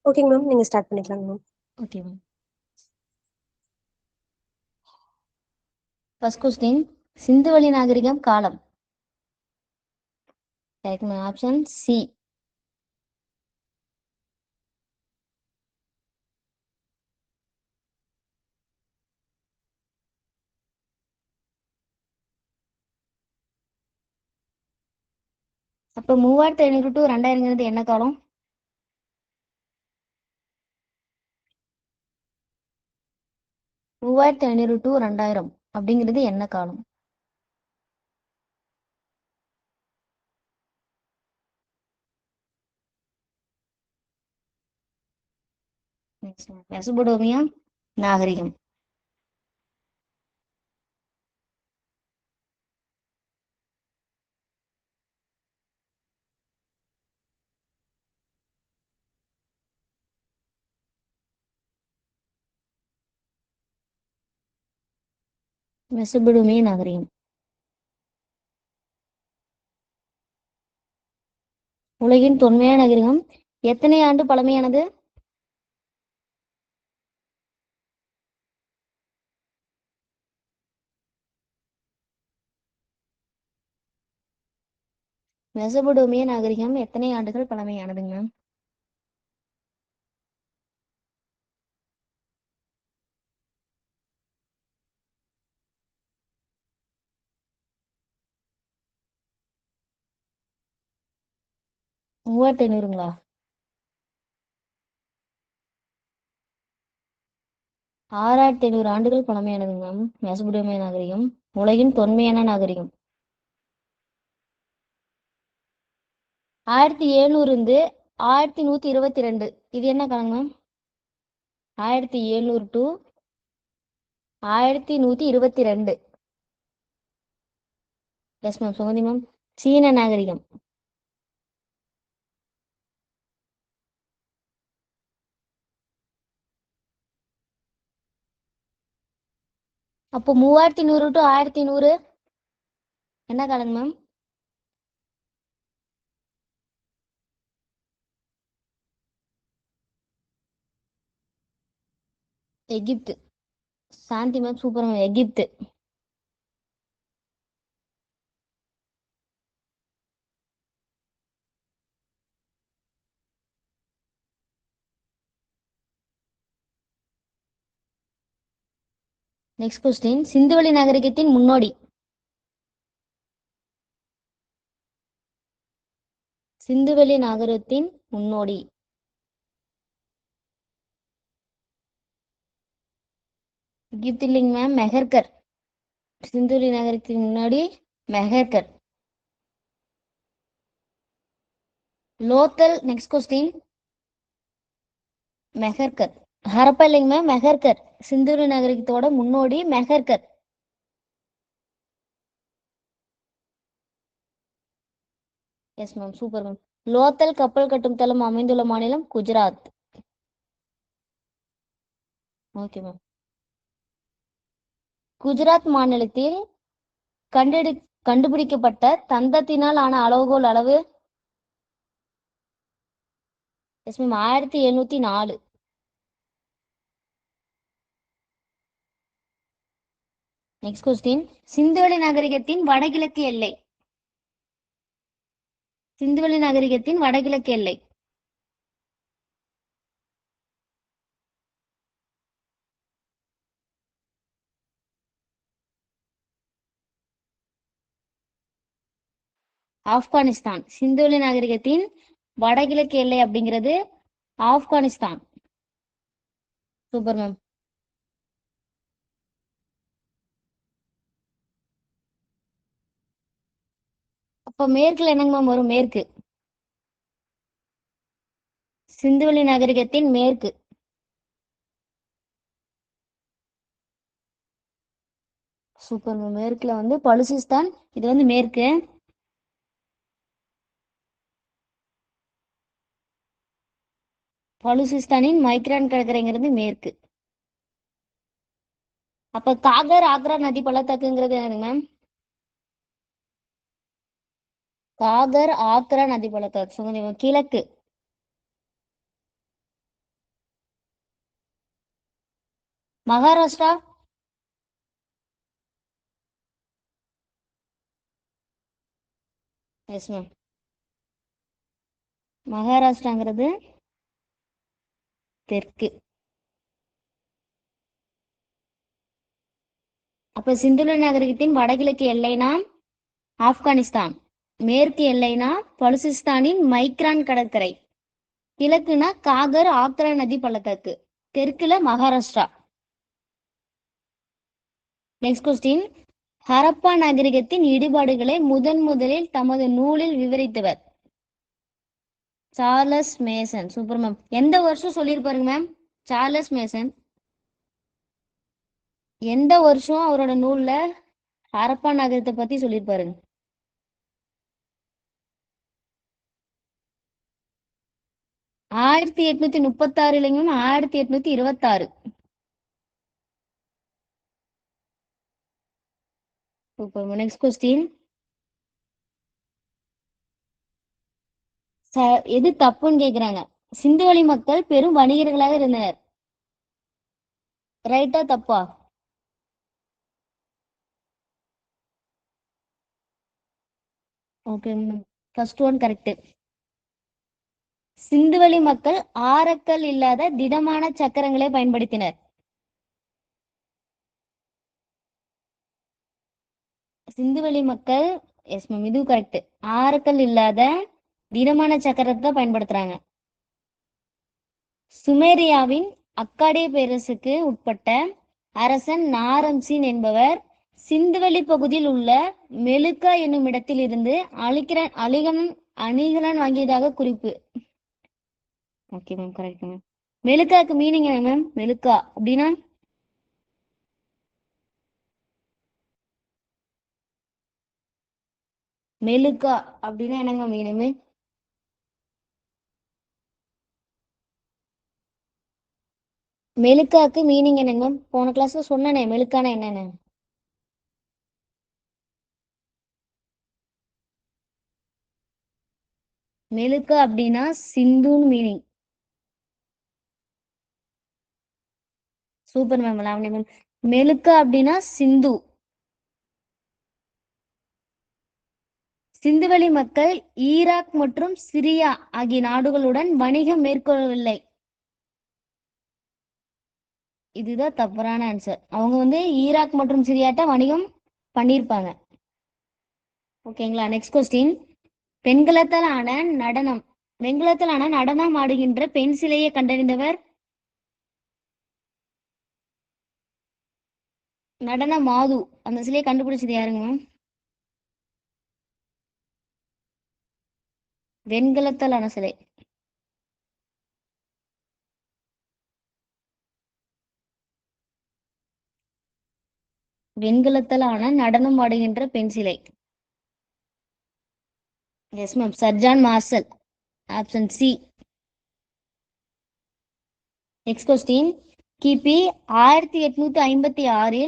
ஓகேங்க மேம், நீங்க ஸ்டார்ட் பண்ணிக்கலாங்க ma'am. Okay ma'am. First question, சிந்துவெளி நாகரிகம் காலம். Option C. அப்போ 3500 டு 2000 என்ன காலம்? 3500 டு 2000 அப்படிங்கிறது என்ன காலம்? மெசபடோமியா நாகரிகம். மெசபடோமிய நாகரிகம். உலகின் தொன்மையான நாகரிகம் எத்தனை ஆண்டு பழமையானது? மெசபடோமிய நாகரிகம் எத்தனை ஆண்டுகள் பழமையானதுங்க? மூவாயிரத்தி ஐநூறுங்களா? 6500 ஆண்டுகள் பழமையானதுங்க மெசபடோமிய நாகரிகம். உலகின் தொன்மையான நாகரிகம். 1700 இருந்து 1122 இது என்ன காலங்க? 1700 to 1122. Yes ma'am, Suganthi ma'am. சீன நாகரிகம். அப்போ 3100 டு 1100 என்ன காலங்க மேம்? எகிப்து. சாந்தி மேம், சூப்பர் மேம். எகிப்து. நெக்ஸ்ட் கொஸ்டின், சிந்துவெளி நாகரிகத்தின் முன்னோடி. சிந்துவெளி நாகரிகத்தின் முன்னோடி. எகிப்து இல்லைங்க மேம், மெஹர்கர். சிந்துவெளி நாகரிகத்தின் முன்னாடி மெஹர்கர். லோத்தல். Next question, Mehrgarh. ஹரப்பா இல்லைங்க மேம், மெஹர்கர். சிந்துவெளி நாகரிகத்தோட முன்னோடி Mehrgarh. Yes ma'am, super ma'am. Lothal கப்பல் கட்டும் தளம் அமைந்துள்ள மாநிலம் குஜராத். Okay ma'am. குஜராத் மாநிலத்தில் கண்டுபிடிக்கப்பட்ட தந்தத்தினால் ஆன அளவுகோல் அளவு. Yes ma'am, 1704. நெக்ஸ்ட் கொஸ்டின், சிந்துவெளி நாகரிகத்தின் வடகிழக்கு எல்லை. சிந்துவெளி நாகரிகத்தின் வடகிழக்கு எல்லை. ஆப்கானிஸ்தான். சிந்துவெளி நாகரிகத்தின் வடகிழக்கு எல்லை அப்படிங்கிறது ஆப்கானிஸ்தான். Super ma'am. அப்ப மேற்குல என்னங்க மேம் வரும்? மேற்கு. சிந்துவெளி நாகரிகத்தின் மேற்கு. Super ma'am. மேற்குல வந்து பலுசிஸ்தான், இது வந்து மேற்கு. பலுசிஸ்தானின் மைக்ரான் கடற்கரைங்கிறது மேற்கு. அப்ப காகர் ஆக்ரா நதி பள்ளத்தாக்குங்கிறது என்னது மேம்? காகர் ஆக்ரா நதி பள்ளத்தாக்கு கிழக்கு. மகாராஷ்டிரா. Yes ma'am. மகாராஷ்டிராங்கிறது தெற்கு. அப்ப சிந்துலு நாகரிகத்தின் வடகிழக்கு எல்லைனா ஆப்கானிஸ்தான், மேற்கு எல்லைனா பலுசிஸ்தானின் மைக்ரான் கடற்கரை, கிழக்குனா காகர் ஆக்ரா நதி பள்ளத்தாக்கு, தெற்குல மகாராஷ்டிரா. Next question. ஹரப்பா நாகரிகத்தின் இடிபாடுகளை முதலில் தமது நூலில் விவரித்தவர்? Charles Masson. Super ma'am. எந்த வருஷம் சொல்லியிருப்பாருங்க மேம்? சார்லஸ் மேசன் எந்த வருஷம் அவரோட நூல்ல ஹரப்பா நகரத்தை பத்தி சொல்லியிருப்பாருங்க? 1836 இல்லைங்க மேம், 1826. சூப்பர். Next question. எது தப்புன்னு கேக்குறாங்க. சிந்துவெளி மக்கள் பெரும் வணிகர்களாக இருந்தனர். ரைட்டா தப்பா? Okay ma'am. First one correct. சிந்துவெளி மக்கள் ஆரக்கல் இல்லாத திடமான சக்கரங்களை பயன்படுத்தினர். சிந்துவெளி மக்கள், எஸ் மேம், இது கரெக்ட். ஆரக்கல் இல்லாத திடமான சக்கரத்தை பயன்படுத்துறாங்க. சுமேரியாவின் அக்காடிய பேரரசுக்கு உட்பட்ட அரசன் நாரம்சின் என்பவர் சிந்துவெளி பகுதியில் உள்ள மெலுக்கா என்னும் இடத்தில் இருந்து அணிகலன் வாங்கியதாக குறிப்பு. Okay ma'am, correct ma'am. மெலுக்காக்கு meaning என்ன மேம்? மெலுக்கா அப்படின்னா மெலுக்கா அப்படின்னா என்னங்க மீனிங்? மெலுக்காக்கு மீனிங் என்னங்க மேம்? போன கிளாஸ்ல சொன்னனே மெலுக்கான என்னன்னு. மெலுக்கா அப்படின்னா சிந்துன்னு meaning. Super ma'am, Lavanya ma'am. Malacca அப்படின்னா சிந்து. சிந்துவெளி மக்கள் ஈராக் மற்றும் சிரியா ஆகிய நாடுகளுடன் வணிகம் மேற்கொள்ளவில்லை. இதுதான் தவறான ஆன்சர். அவங்க ஈராக் மற்றும் சிரியாட்ட வணிகம் பண்ணியிருப்பாங்க. ஓகேங்களா? Next question. பெண்களத்தாலான நடனம் வெண்கலத்தாலான நடனம் ஆடுகின்ற பெண் சிலையை கண்டறிந்தவர்? நடன மாது. அந்த சிலையை கண்டுபிடிச்சது யாருங்க மேம்? வெண்கலத்தாலான சிலை. வெண்கலத்தாலான நடனம் ஆடுகின்ற பெண் சிலை. Yes ma'am, sir john Marshall. Option C. Next question. கிபி 1856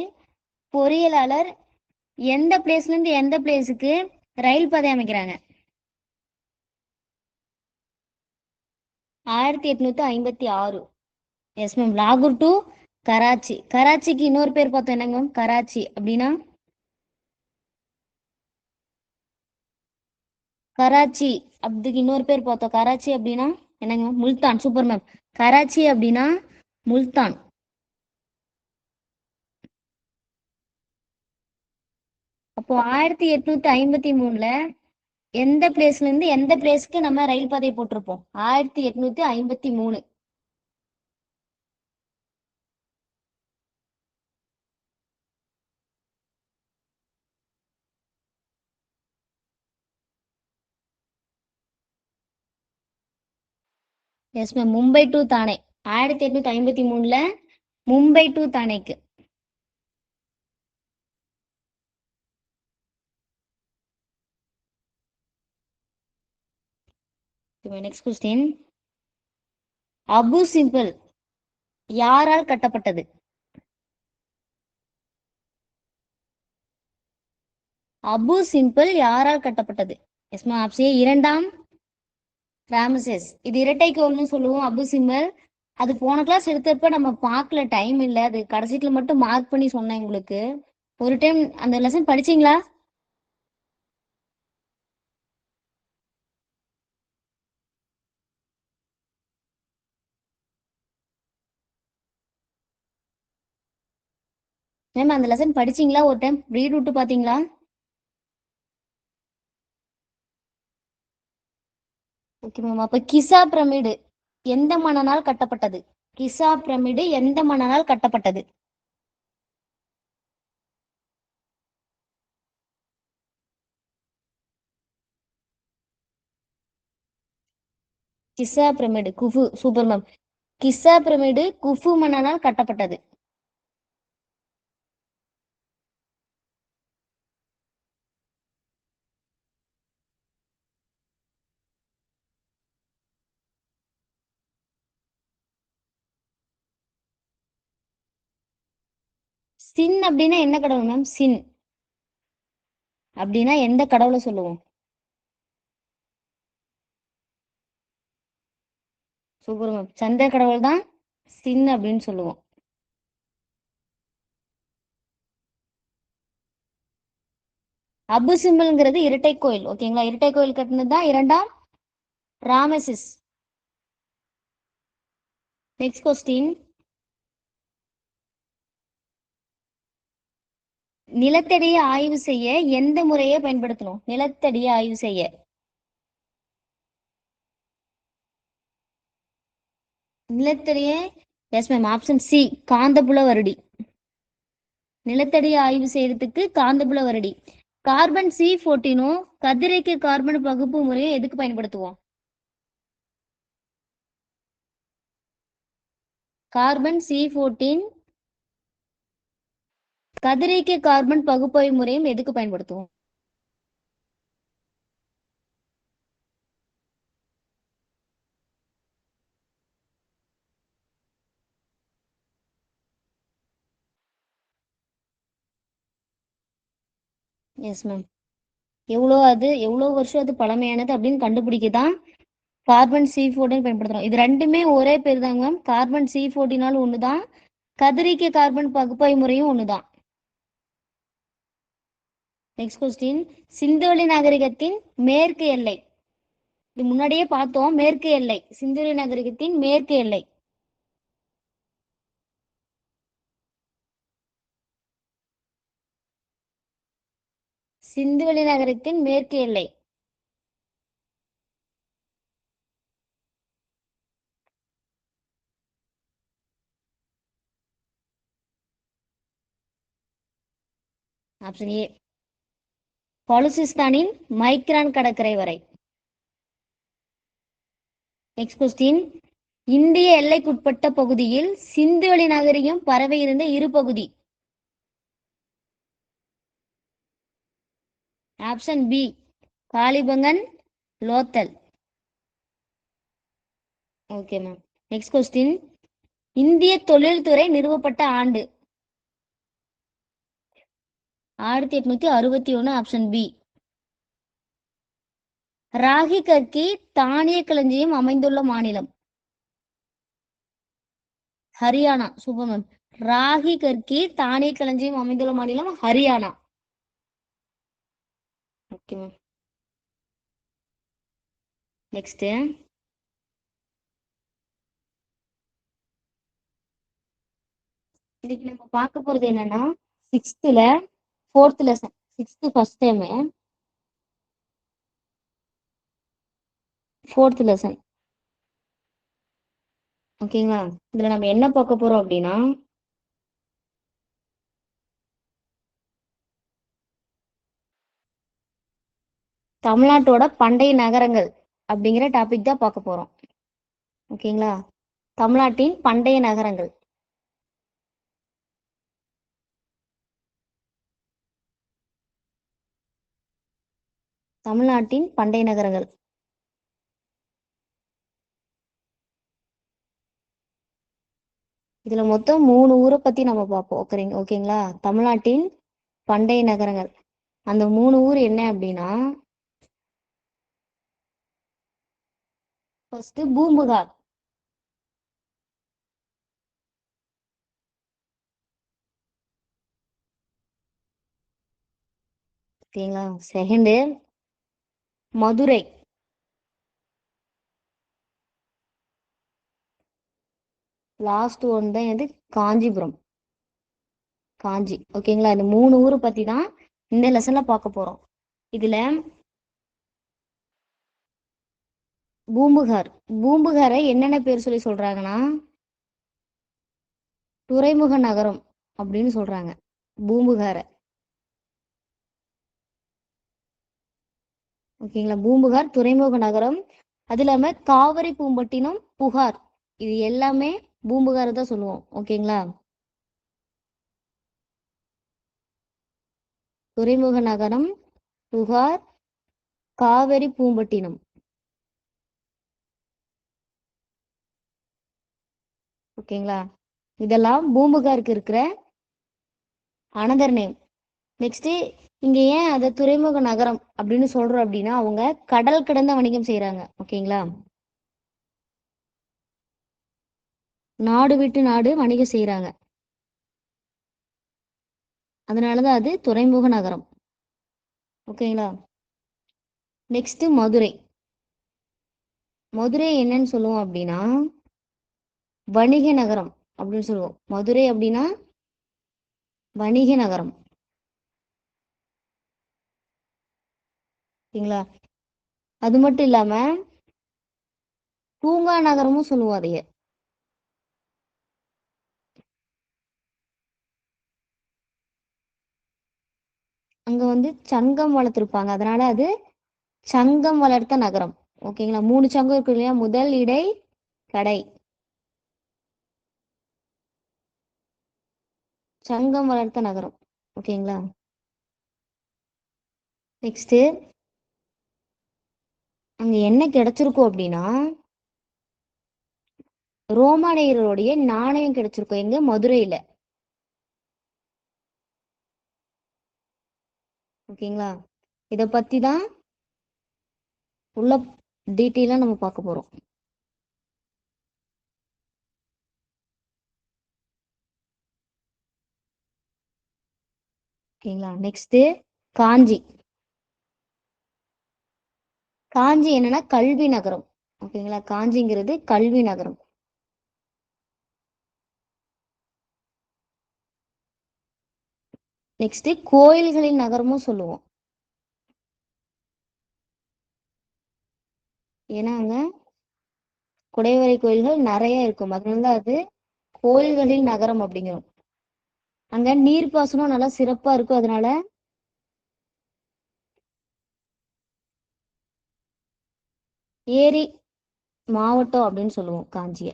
பொறியியலாளர் எந்த பிளேஸ்ல இருந்து எந்த பிளேஸுக்கு ரயில் பாதை அமைக்கிறாங்க? 1856. எஸ் மேம், லாகூர் டு கராச்சி. கராச்சிக்கு இன்னொரு பேர் பார்த்தோம் என்னங்க மேம்? கராச்சி அப்படின்னா கராச்சி அதுக்கு இன்னொரு பேர் பார்த்தோம். கராச்சி அப்படின்னா என்னங்க ma'am? Multan. Super ma'am. Karachi அப்படின்னா முல்தான். அப்போ 1853 எந்த பிளேஸ்ல இருந்து எந்த பிளேஸ்க்கு நம்ம ரயில் பாதை போட்டிருப்போம்? 1853. Yes ma'am, Mumbai to Thane. 1853 Mumbai to தானேக்கு. Next question. அபு சிம்பிள் யாரால் கட்டப்பட்டது? அபு சிம்பிள் யாரால் கட்டப்பட்டது? எஸ் மேம், ஆப்ஷன் இரண்டாம் ராமசேஸ். இது இரட்டை கோல்னு சொல்லுவோம். அபு சிம்பல் அது போன கிளாஸ் எடுத்தப்ப நம்ம பார்க்கல, டைம் இல்ல. அது கடைசியில மட்டும் மார்க் பண்ணி சொன்னேன் உங்களுக்கு. ஒரு டைம் அந்த லெசன் படிச்சீங்களா? மேம் அந்த லெசன் படிச்சீங்களா? ஒரு டைம் ரீட் விட்டு பாத்தீங்களா? Okay ma'am. அப்ப கிசா பிரமிடு எந்த மன்னனால் கட்டப்பட்டது? கிசா பிரமிடு எந்த மன்னனால் கட்டப்பட்டது? Giza pyramid Khufu. Super ma'am. Giza pyramid Khufu மன்னனால் கட்டப்பட்டது. சின் அப்படின்னா என்ன கடவுள் மேம்? சின் அப்படின்னா எந்த கடவுளை சொல்லுவோம்? Super ma'am. சந்திர கடவுள் தான் சின் அப்படின்னு சொல்லுவோம். அபு சிம்பல்ங்கிறது இரட்டை கோயில். ஓகேங்களா? இரட்டை கோயில் கட்டினது தான் இரண்டாம் ராமசிஸ். Next question. நிலத்தடியை ஆய்வு செய்ய எந்த முறையை பயன்படுத்தணும்? நிலத்தடியை ஆய்வு செய்ய. நிலத்தடியை, எஸ் மேம், ஆப்ஷன் சி, காந்தப்புல வருடி. நிலத்தடியை ஆய்வு செய்யறதுக்கு காந்தப்புல வருடி. கார்பன் C14 கதிரியக்க கார்பன் பகுப்பு முறையை எதுக்கு பயன்படுத்துவோம்? கார்பன் C14 கதிரியக்க கார்பன் பகுப்பாய்வு முறையும் எதுக்கு பயன்படுத்துவோம்? Yes ma'am. எவ்வளோ வருஷம் அது பழமையானது அப்படின்னு கண்டுபிடிக்கதான் கார்பன் C14 பயன்படுத்துறோம். இது ரெண்டுமே ஒரே பேர் தாங்க மேம். கார்பன் C14 ஒண்ணுதான், கதிரியக்க கார்பன் பகுப்பாய்வு முறையும் ஒண்ணுதான். Next question. சிந்துவெளி நாகரிகத்தின் மேற்கு எல்லை. இது முன்னாடியே பார்த்தோம். மேற்கு எல்லை, சிந்துவெளி நாகரிகத்தின் மேற்கு எல்லை. சிந்துவெளி நகரத்தின் மேற்கு எல்லை. ஆப்ஷன் ஏ, பலுசிஸ்தானின் மைக்ரான் கடற்கரை வரை. Next question. இந்திய எல்லைக்குட்பட்ட பகுதியில் சிந்துவெளி நாகரிகம் பரவி இருந்த இரு பகுதி. Option B, Kalibangan, Lothal. Okay ma'am. Next question. இந்திய தொழில்துறை நிறுவப்பட்ட ஆண்டு. 1861. Option B. ராகி கற்கி தானிய களஞ்சியம் அமைந்துள்ள மாநிலம். Haryana. Super ma'am. Rakhigarhi தானிய களஞ்சியம் அமைந்துள்ள மாநிலம் ஹரியானா. Okay ma'am. நெக்ஸ்ட். இன்னைக்கு நம்ம பார்க்க போறது என்னன்னா, சிக்ஸ்த்ல fourth lesson, sixth first time fourth lesson. ஓகேங்களா? இதுல நம்ம என்ன பார்க்க போறோம் அப்படின்னா, தமிழ்நாட்டோட பண்டைய நகரங்கள் அப்படிங்கிற டாபிக் தான் பார்க்க போறோம். ஓகேங்களா? தமிழ்நாட்டின் பண்டைய நகரங்கள். தமிழ்நாட்டின் பண்டைய நகரங்கள். இதுல மொத்தம் 3 ஊரை பத்தி நம்ம பார்ப்போம். ஓகேங்களா? தமிழ்நாட்டின் பண்டைய நகரங்கள். அந்த 3 ஊர் என்ன அப்படின்னா, ஃபர்ஸ்ட் பூம்புகார். ஓகேங்களா. செகண்டு மதுரை. லாஸ்ட் ஒன் தான் எது? காஞ்சிபுரம். காஞ்சி. ஓகேங்களா. இந்த 3 ஊரை பத்தி தான் இந்த லெசன்ல பார்க்க போறோம். இதுல பூம்புகார். பூம்புகாரை என்னென்ன பேர் சொல்லி சொல்றாங்கன்னா துறைமுக நகரம் அப்படின்னு சொல்றாங்க பூம்புகாரை. ஓகேங்களா. பூம்புகார் துறைமுக நகரம். அது இல்லாம காவிரி பூம்பட்டினம் புகார், இது எல்லாமே பூம்புகார் தான் சொல்லுவோம். ஓகேங்களா. துறைமுக நகரம், புகார், காவிரி பூம்பட்டினம். ஓகேங்களா. இதெல்லாம் பூம்புகாருக்கு இருக்கிற அனதர் நேம். நெக்ஸ்ட் இங்க ஏன் அதை துறைமுக நகரம் அப்படின்னு சொல்றோம் அப்படின்னா அவங்க கடல் கடந்த வணிகம் செய்யறாங்க. ஓகேங்களா. நாடு விட்டு நாடு வணிகம் செய்யறாங்க, அதனாலதான் அது துறைமுக நகரம். ஓகேங்களா. நெக்ஸ்ட் மதுரை. மதுரை என்னன்னு சொல்லுவோம் அப்படின்னா வணிக நகரம் அப்படின்னு சொல்லுவோம். மதுரை அப்படின்னா வணிக நகரம். ஓகேங்களா. அது மட்டும் இல்லாம பூங்கா நகரமும் சொல்லுவோம் அதைய. அங்க சங்கம் வளர்த்திருப்பாங்க, அதனால அது சங்கம் வளர்த்த நகரம். ஓகேங்களா. 3 சங்கம் இருக்கு இல்லையா, முதல், இடை, கடை. சங்கம் வளர்த்த நகரம். ஓகேங்களா. நெக்ஸ்ட் அங்க என்ன கிடைச்சிருக்கும் அப்படின்னா ரோமானியர்களுடைய நாணயம் கிடைச்சிருக்கும் எங்க மதுரையில. ஓகேங்களா. இத பத்தி தான் உள்ள டீட்டெயிலா நம்ம பார்க்க போறோம். ஓகேங்களா. நெக்ஸ்ட் காஞ்சி. காஞ்சி என்னன்னா கல்வி நகரம். ஓகேங்களா. காஞ்சிங்கிறது கல்வி நகரம். நெக்ஸ்ட் கோயில்களின் நகரமும் சொல்லுவோம். ஏன்னா அங்க குடைவரை கோயில்கள் நிறைய இருக்கும், அதனால அது கோயில்களின் நகரம் அப்படிங்கிறோம். அங்க நீர்ப்பாசனம் நல்லா சிறப்பா இருக்கும், அதனால ஏரி மாவட்டம் அப்படின்னு சொல்லுவோம் காஞ்சிய.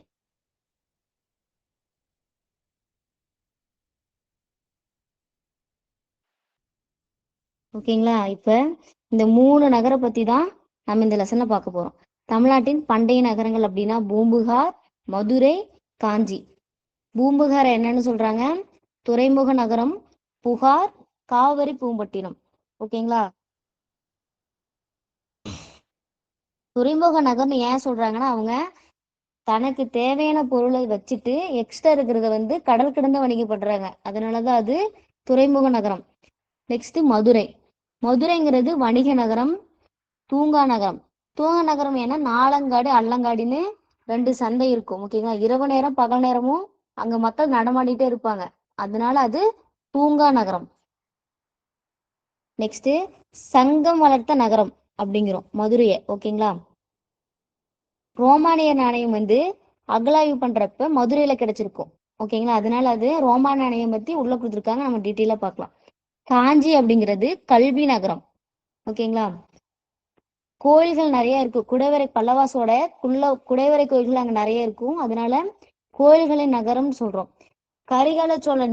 ஓகேங்களா. இப்ப இந்த 3 நகரை பத்தி தான் நம்ம இந்த லெசன்ல பார்க்க போறோம். தமிழ்நாட்டின் பண்டைய நகரங்கள் அப்படின்னா பூம்புகார், மதுரை, காஞ்சி. பூம்புகார் என்னன்னு சொல்றாங்க? துறைமுக நகரம், புகார், காவிரி பூம்பட்டினம். ஓகேங்களா. துறைமுக நகர்னு ஏன் சொல்றாங்கன்னா அவங்க தனக்கு தேவையான பொருளை வச்சுட்டு எக்ஸ்ட்ரா இருக்கிறத கடல் கடந்த வணிகம் பண்றாங்க, அதனாலதான் அது துறைமுக நகரம். நெக்ஸ்ட் மதுரை. மதுரைங்கிறது வணிக நகரம், தூங்கா நகரம். தூங்கா நகரம் ஏன்னா நாலங்காடு அல்லங்காடுன்னு 2 சந்தை இருக்கும். ஓகேங்களா. இரவு நேரம் பகல் நேரமும் அங்க மக்கள் நடமாடிட்டே இருப்பாங்க, அதனால அது தூங்கா நகரம். நெக்ஸ்ட் சங்கம் வளர்த்த நகரம் அப்படிங்கிறோம் மதுரைய. ஓகேங்களா. ரோமானிய நாணயம் அகலாய்வு பண்றப்ப மதுரையில கிடைச்சிருக்கும். ஓகேங்களா. அதனால அது ரோமானிய நாணயம் பத்தி உள்ள கொடுத்துருக்காங்க, நம்ம டீட்டெயிலா பார்க்கலாம். காஞ்சி அப்படிங்கிறது கல்வி நகரம். ஓகேங்களா. கோயில்கள் நிறைய இருக்கு, குடைவரை பல்லவாசோட குடைவரை கோயில்கள் அங்க நிறைய இருக்கும், அதனால கோயில்களின் நகரம் சொல்றோம். கரிகால சோழ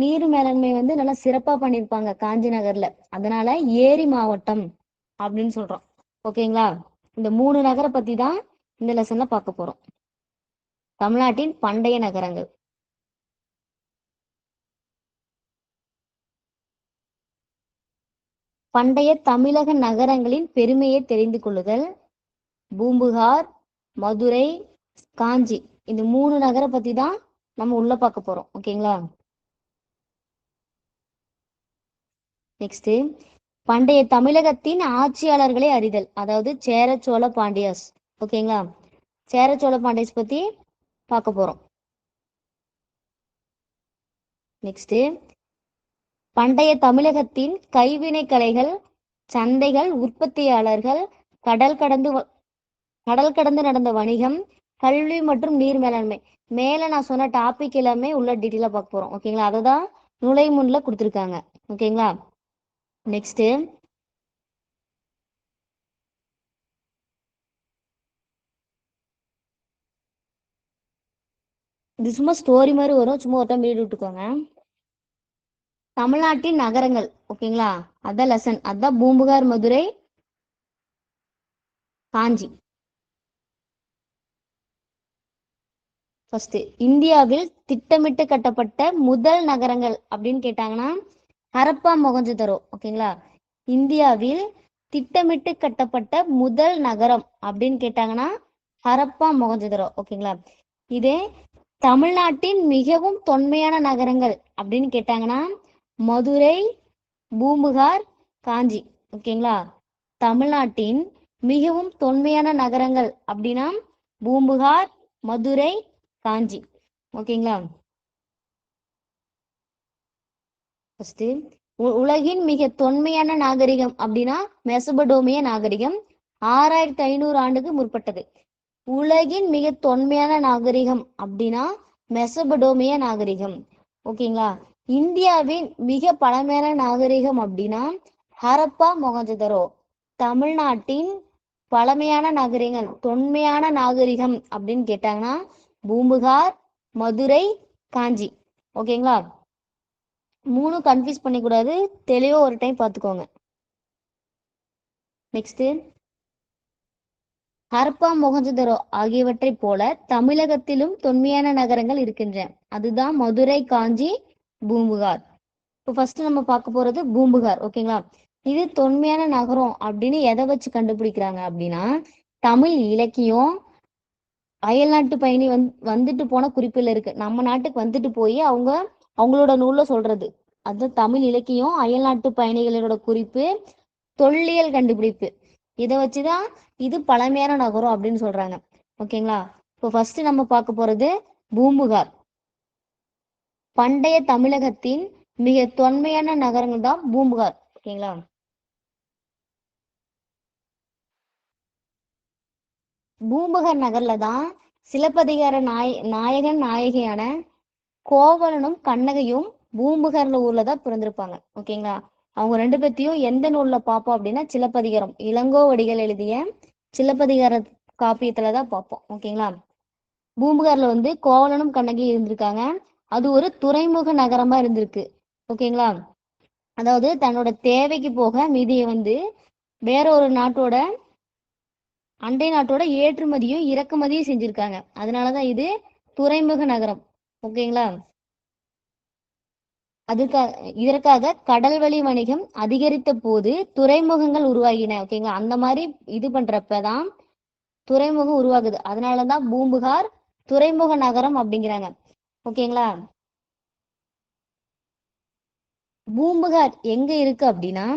நீர் மேலாண்மை நல்லா சிறப்பா பண்ணிருப்பாங்க காஞ்சி நகர்ல, அதனால ஏரி மாவட்டம் அப்படின்னு சொல்றோம். ஓகேங்களா. இந்த 3 நகரை பத்தி தான் இந்த லெசன்ல பார்க்க போறோம். தமிழ்நாட்டின் பண்டைய நகரங்கள். பண்டைய தமிழக நகரங்களின் பெருமையை தெரிந்து கொள்ளுதல். பூம்புகார், மதுரை, காஞ்சி, இந்த 3 நகரை பத்தி தான் நம்ம உள்ள பார்க்க போறோம். ஓகேங்களா. நெக்ஸ்ட் பண்டைய தமிழகத்தின் ஆட்சியாளர்களை அறிதல், அதாவது சேர சோழ பாண்டியஸ். ஓகேங்களா, சேர சோழ பாண்டியஸ் பத்தி பார்க்க போறோம். நெக்ஸ்ட், பண்டைய தமிழகத்தின் கைவினை கலைகள், சந்தைகள், உற்பத்தியாளர்கள், கடல் கடந்து நடந்த வணிகம், கல்வி மற்றும் நீர் மேலாண்மை. மேல நான் சொன்ன டாபிக் எல்லாமே உள்ள டீட்டெயிலா பார்க்க போறோம். ஓகேங்களா, அதை தான் நுழைமுன்ல கொடுத்துருக்காங்க. ஓகேங்களா, நெக்ஸ்ட், இது சும்மா ஸ்டோரி மாதிரி வரும், சும்மா ஒரு டைம் ரீட் விட்டுக்கோங்க. தமிழ்நாட்டின் நகரங்கள். ஓகேங்களா, அதான் லெசன், அதான் பூம்புகார், மதுரை, காஞ்சி. ஃபர்ஸ்ட், இந்தியாவில் திட்டமிட்டு கட்டப்பட்ட முதல் நகரங்கள் அப்படின்னு கேட்டாங்கன்னா ஹரப்பா மொகஞ்சதரோ. ஓகேங்களா, இந்தியாவில் திட்டமிட்டு கட்டப்பட்ட முதல் நகரம் அப்படின்னு கேட்டாங்கன்னா ஹரப்பா மொகஞ்சதரோ. ஓகேங்களா, இதே தமிழ்நாட்டின் மிகவும் தொன்மையான நகரங்கள் அப்படின்னு கேட்டாங்கன்னா மதுரை, பூம்புகார், காஞ்சி. ஓகேங்களா, தமிழ்நாட்டின் மிகவும் தொன்மையான நகரங்கள் அப்படின்னா பூம்புகார், மதுரை, காஞ்சி. ஓகேங்களா, ஃபர்ஸ்ட், உலகின் மிக தொன்மையான நாகரிகம் அப்படின்னா மெசபடோமிய நாகரிகம், 6500 ஆண்டுக்கு முற்பட்டது. உலகின் மிக தொன்மையான நாகரிகம் அப்படின்னா மெசபடோமிய நாகரிகம். ஓகேங்களா, இந்தியாவின் மிக பழமையான நாகரிகம் அப்படின்னா ஹரப்பா மொகஞ்சதரோ. தமிழ்நாட்டின் பழமையான நாகரிகங்கள், தொன்மையான நாகரிகம் அப்படின்னு கேட்டாங்கன்னா பூம்புகார், மதுரை, காஞ்சி. ஓகேங்களா, 3 கன்ஃபியூஸ் பண்ணிக்கூடாது, தெளிவா ஒரு டைம் பார்த்துக்கோங்க. நெக்ஸ்ட், ஹரப்பா மொகஞ்சதரோ ஆகியவற்றை போல தமிழகத்திலும் தொன்மையான நகரங்கள் இருக்கின்றன. அதுதான் மதுரை, காஞ்சி, பூம்புகார். இப்போ ஃபர்ஸ்ட் நம்ம பார்க்க போறது பூம்புகார். ஓகேங்களா, இது தொன்மையான நகரம் அப்படின்னு எதை வச்சு கண்டுபிடிக்கிறாங்க அப்படின்னா தமிழ் இலக்கியம், அயல்நாட்டு பயணி வந்துட்டு போன குறிப்பில் இருக்கு. நம்ம நாட்டுக்கு வந்துட்டு போய் அவங்களோட நூல்ல சொல்றது அது தமிழ் இலக்கியம், அயல்நாட்டு பயணிகளோட குறிப்பு, தொல்லியல் கண்டுபிடிப்பு. இதை வச்சுதான் இது பழமையான நகரம் அப்படின்னு சொல்றாங்க. ஓகேங்களா, இப்போ ஃபர்ஸ்ட் நம்ம பார்க்க போறது பூம்புகார். பண்டைய தமிழகத்தின் மிக தொன்மையான நகரங்கள் தான் பூம்புகார். ஓகேங்களா, பூம்புகார் நகர்ல தான் சிலப்பதிகார நாயகன் நாயகியான கோவலனும் கண்ணகையும் பூம்புகார்ல ஊர்ல தான் பிறந்திருப்பாங்க. ஓகேங்களா, அவங்க 2 பேத்தையும் எந்த நூல்ல பார்ப்போம் அப்படின்னா சிலப்பதிகாரம், இளங்கோவடிகள் எழுதிய சிலப்பதிகார காப்பியத்துலதான் பார்ப்போம். ஓகேங்களா, பூம்புகார்ல கோவலனும் கண்ணகியும் இருந்திருக்காங்க. அது ஒரு துறைமுக நகரமா இருந்திருக்கு. ஓகேங்களா, அதாவது தன்னோட தேவைக்கு போக மீதியை வேற ஒரு நாட்டோட, அண்டை நாட்டோட ஏற்றுமதியும் இறக்குமதியும் செஞ்சிருக்காங்க. அதனாலதான் இது துறைமுக நகரம். ஓகேங்களா, இதற்காக கடல்வழி வணிகம் அதிகரித்த போது துறைமுகங்கள் உருவாகின. ஓகேங்களா, அந்த மாதிரி இது பண்றப்பதான் துறைமுகம் உருவாகுது. அதனாலதான் பூம்புகார் துறைமுக நகரம் அப்படிங்கிறாங்க. ஓகேங்களா, பூம்புகார் எங்க இருக்கு அப்படின்னா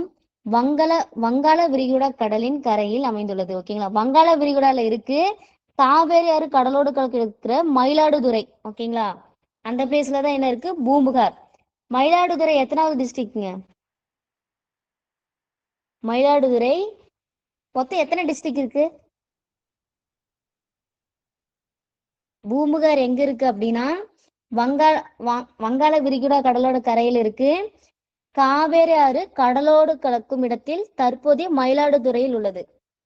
வங்காள விரிகுடா கடலின் கரையில் அமைந்துள்ளது. ஓகேங்களா, வங்காள விரிகுடால இருக்கு. காவேரி ஆறு கடலோடு கலக்கு இருக்கிற மயிலாடுதுறை. ஓகேங்களா, அந்த பிளேஸ்ல தான் என்ன இருக்கு, பூம்புகார். மயிலாடுதுறை எத்தனாவது டிஸ்ட்ரிக்ட்ங்க? மயிலாடுதுறை மொத்தம் எத்தனை டிஸ்ட்ரிக்ட் இருக்கு? பூம்புகார் எங்க இருக்கு அப்படின்னா வங்காள வங்காள விரிகுடா கடலோட கரையில் இருக்கு. காவேரி ஆறு கடலோடு கலக்கும் இடத்தில் தற்போதைய மயிலாடுதுறையில் உள்ளது.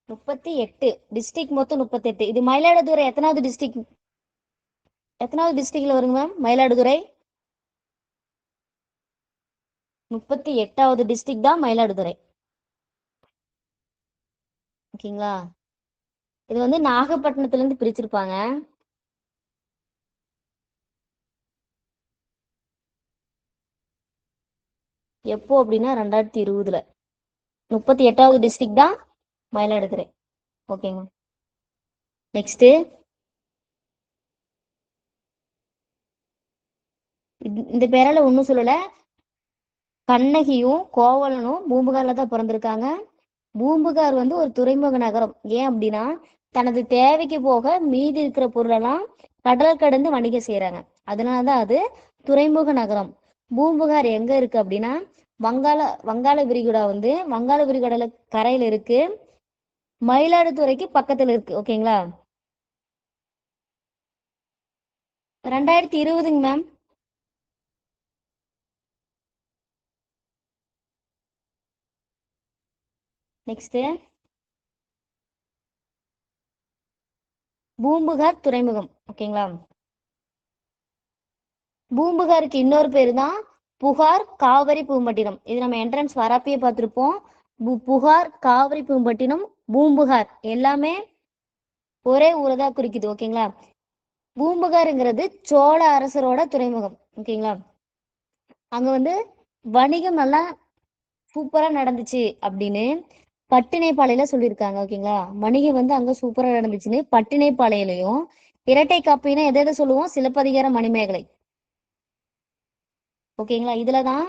38 டிஸ்ட்ரிக்ட், மொத்தம் 38. இது மயிலாடுதுறை எத்தனாவது டிஸ்ட்ரிக்ட்ல வருங்க மேம்? மயிலாடுதுறை 38வது டிஸ்ட்ரிக்ட் தான் மயிலாடுதுறை. ஓகேங்களா, இது நாகப்பட்டினத்துல இருந்து பிரிச்சிருப்பாங்க. எப்போ அப்படின்னா 2020ல 38வது டிஸ்ட்ரிக்ட் தான் மயிலாடுதுறை. ஓகேங்க, நெக்ஸ்ட், இந்த பேரால ஒன்றும் சொல்லல. கண்ணகியும் கோவலனும் பூம்புகார்ல தான் பிறந்திருக்காங்க. பூம்புகார் வந்து ஒரு துறைமுக நகரம். ஏன் அப்படின்னா தனது தேவைக்கு போக மீதி இருக்கிற பொருளெல்லாம் கடல் கடந்து வணிகம் செய்யறாங்க. அதனாலதான் அது துறைமுக நகரம். பூம்புகார் எங்க இருக்கு அப்படின்னா வங்காள வங்காள விரிகுடா வந்து வங்காள விரிகுடால கரையில இருக்கு. மயிலாடுதுறைக்கு பக்கத்துல இருக்கு. ஓகேங்களா? 2020ங்க மேம். நெக்ஸ்ட் பூம்புகார் துறைமுகம். ஓகேங்களா? பூம்புகாருக்கு இன்னொரு பேரு தான் புகார் காவிரி பூம்பட்டினம். இது நம்ம என்ட்ரன்ஸ் வரப்பயே பார்த்திருப்போம். புகார் காவிரி பூம்பட்டினம் பூம்புகார் எல்லாமே ஒரே ஊரை தான் குறிக்குது. ஓகேங்களா? பூம்புகாருங்கிறது சோழ அரசரோட துறைமுகம். ஓகேங்களா? அங்க வந்து வணிகம் நல்லா சூப்பரா நடந்துச்சு அப்படின்னு பட்டினைப்பாளையில சொல்லியிருக்காங்க. ஓகேங்களா? வணிகம் வந்து அங்க சூப்பரா நடந்துச்சுன்னு பட்டினைப்பாளையிலையும். இரட்டை காப்பினா எதை எதை சொல்லுவோம்? சிலப்பதிகார மணிமேகலை. ஓகேங்களா? இதுலதான்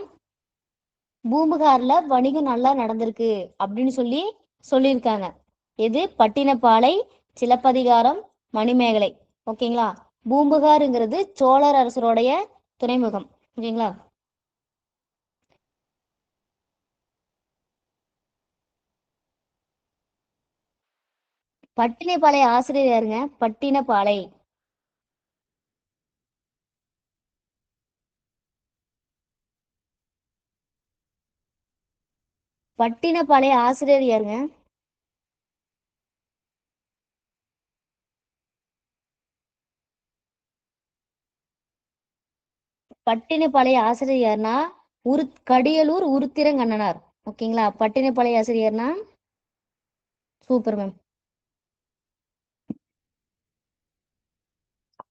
பூம்புகார்ல வணிகம் நல்லா நடந்திருக்கு அப்படின்னு சொல்லியிருக்காங்க. எது? பட்டினப்பாலை, சிலப்பதிகாரம், மணிமேகலை. ஓகேங்களா? பூம்புகாருங்கிறது சோழர் அரசருடைய துறைமுகம். ஓகேங்களா? பட்டினப்பாலை ஆசிரியர் யாருங்க? பட்டினப்பாலை. பட்டினப்பாலை ஆசிரியர் யாருங்க? பட்டினப்பாளைய ஆசிரியர் யாருன்னா கடியலூர் உருத்திரங்கண்ணனார். ஓகேங்களா? பட்டினப்பாளைய ஆசிரியர்னா சூப்பர் மேம்.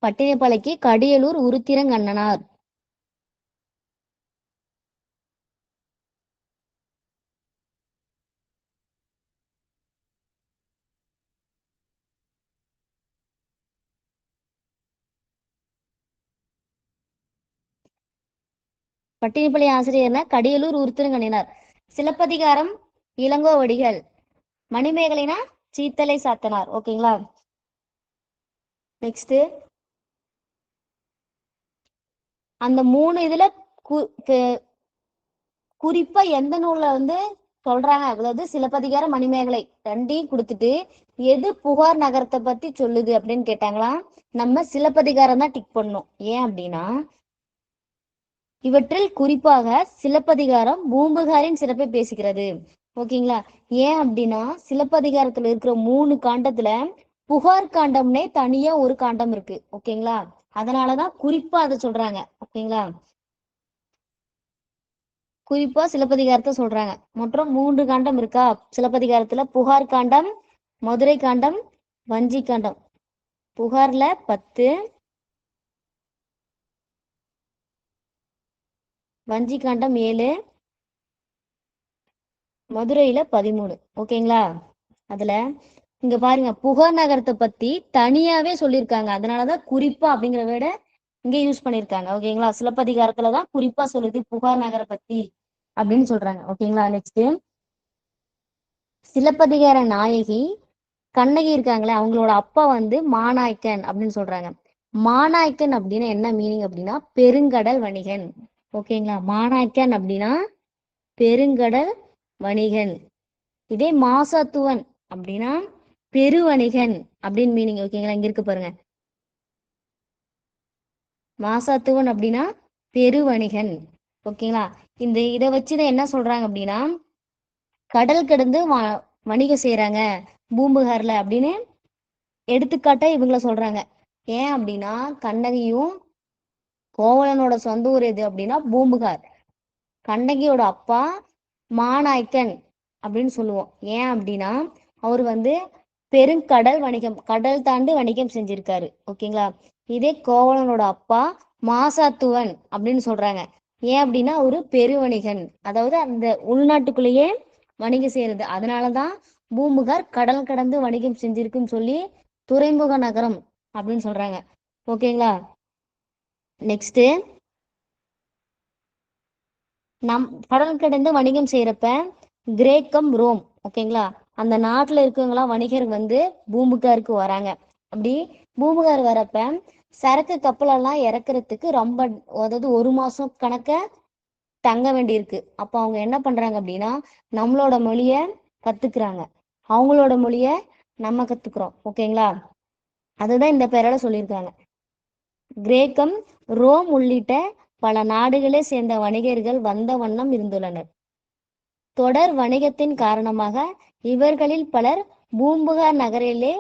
பட்டினப்பாளைக்கு கடியலூர் உருத்திரங்கண்ணனார். பட்டினப்பாளைய ஆசிரியர்னா கடியலூர் உருத்திரங்கண்ணனார். சிலப்பதிகாரம் இளங்கோவடிகள். மணிமேகலைனா சீத்தலை சாத்தனார். ஓகேங்களா? நெக்ஸ்ட் அந்த மூணு இதுல குறிப்பா எந்த நூல்ல வந்து சொல்றாங்க? அதாவது சிலப்பதிகார மணிமேகலை ரெண்டையும் கொடுத்துட்டு எது புகார் நகரத்தை பத்தி சொல்லுது அப்படின்னு கேட்டாங்களா? நம்ம சிலப்பதிகாரம் தான் டிக் பண்ணணும். ஏன் அப்படின்னா இவற்றில் குறிப்பாக சிலப்பதிகாரம் பூம்புகாரின் சிறப்பை பேசுகிறது. ஓகேங்களா? ஏன் அப்படின்னா சிலப்பதிகாரத்துல இருக்கிற 3 காண்டத்துல புகார் காண்டம்னே தனியா ஒரு காண்டம் இருக்கு. ஓகேங்களா? அதனாலதான் குறிப்பா அதை சொல்றாங்க. ஓகேங்களா? குறிப்பா சிலப்பதிகாரத்தை சொல்றாங்க. மொத்தம் 3 காண்டம் இருக்கா சிலப்பதிகாரத்துல? புகார் காண்டம், மதுரை காண்டம், வஞ்சி காண்டம். புகார்ல 10, வஞ்சி காண்டம் 7, மதுரையில 13. ஓகேங்களா? அதுல இங்க பாருங்க புகார் நகரத்தை பத்தி தனியாவே சொல்லியிருக்காங்க. அதனாலதான் குறிப்பா அப்படிங்கிற விட இங்க யூஸ் பண்ணிருக்காங்க. ஓகேங்களா? சிலப்பதிகாரத்துலதான் குறிப்பா சொல்லுது புகார் நகரை பத்தி அப்படின்னு சொல்றாங்க. ஓகேங்களா? நெக்ஸ்ட் சிலப்பதிகார நாயகி கண்ணகி இருக்காங்களே அவங்களோட அப்பா வந்து மாநாய்க்கன் அப்படின்னு சொல்றாங்க. மாநாய்க்கன் அப்படின்னா என்ன மீனிங் அப்படின்னா பெருங்கடல் வணிகன். ஓகேங்களா? மாநாய்க்கன் அப்படின்னா பெருங்கடல் வணிகன். இதே மாசாத்துவன் அப்படின்னா பெருவணிகன் அப்படின்னு மீனிங். ஓகேங்களா? இங்க இருக்கு பாருங்க. மாசாத்துவன் அப்படின்னா பெருவணிகன். ஓகேங்களா? இதை வச்சுதான் என்ன சொல்றாங்க அப்படின்னா கடல் கடந்து வணிகம் செய்யறாங்க பூம்புகார்ல அப்படின்னு எடுத்துக்காட்டா இவங்கள சொல்றாங்க. ஏன் அப்படின்னா கண்ணகியும் கோவலனோட சொந்த ஊர் எது அப்படின்னா பூம்புகார். கண்ணகியோட அப்பா மாநாய்க்கன் அப்படின்னு சொல்லுவோம். ஏன் அப்படின்னா அவர் வந்து பெருங்கடல் வணிகம், கடல் தாண்டி வணிகம் செஞ்சிருக்காரு. ஓகேங்களா? இதே கோவலனோட அப்பா மாசாத்துவன் அப்படின்னு சொல்றாங்க. ஏன் அப்படின்னா ஒரு பெருவணிகன், அதாவது அந்த உள்நாட்டுக்குள்ளேயே வணிகம் செய்யறது. அதனாலதான் பூம்புகார் கடல் கடந்து வணிகம் செஞ்சிருக்குன்னு சொல்லி துறைமுக நகரம் அப்படின்னு சொல்றாங்க. ஓகேங்களா? நெக்ஸ்ட் கடல் கடந்து வணிகம் செய்யறப்ப கிரேக்கம், ரோம், ஓகேங்களா, அந்த நாட்டுல இருக்கவங்களாம் வணிகர் வந்து பூம்புகாருக்கு வராங்க. அப்படி பூம்புகார் வரப்ப சரக்கு கப்பலெல்லாம் இறக்குறதுக்கு ரொம்ப, அதாவது 1 மாசம் கணக்க தங்க வேண்டியிருக்கு. அப்போ அவங்க என்ன பண்றாங்க அப்படின்னா நம்மளோட மொழிய கத்துக்கிறாங்க, அவங்களோட மொழிய நம்ம கத்துக்கிறோம். ஓகேங்களா, அதுதான் இந்த பேரால சொல்லியிருக்காங்க. கிரேக்கம், ரோம் உள்ளிட்ட பல நாடுகளை சேர்ந்த வணிகர்கள் வந்த வண்ணம் இருந்துள்ளனர். தொடர் வணிகத்தின் காரணமாக இவர்களில் பலர் பூம்புகார் நகரிலே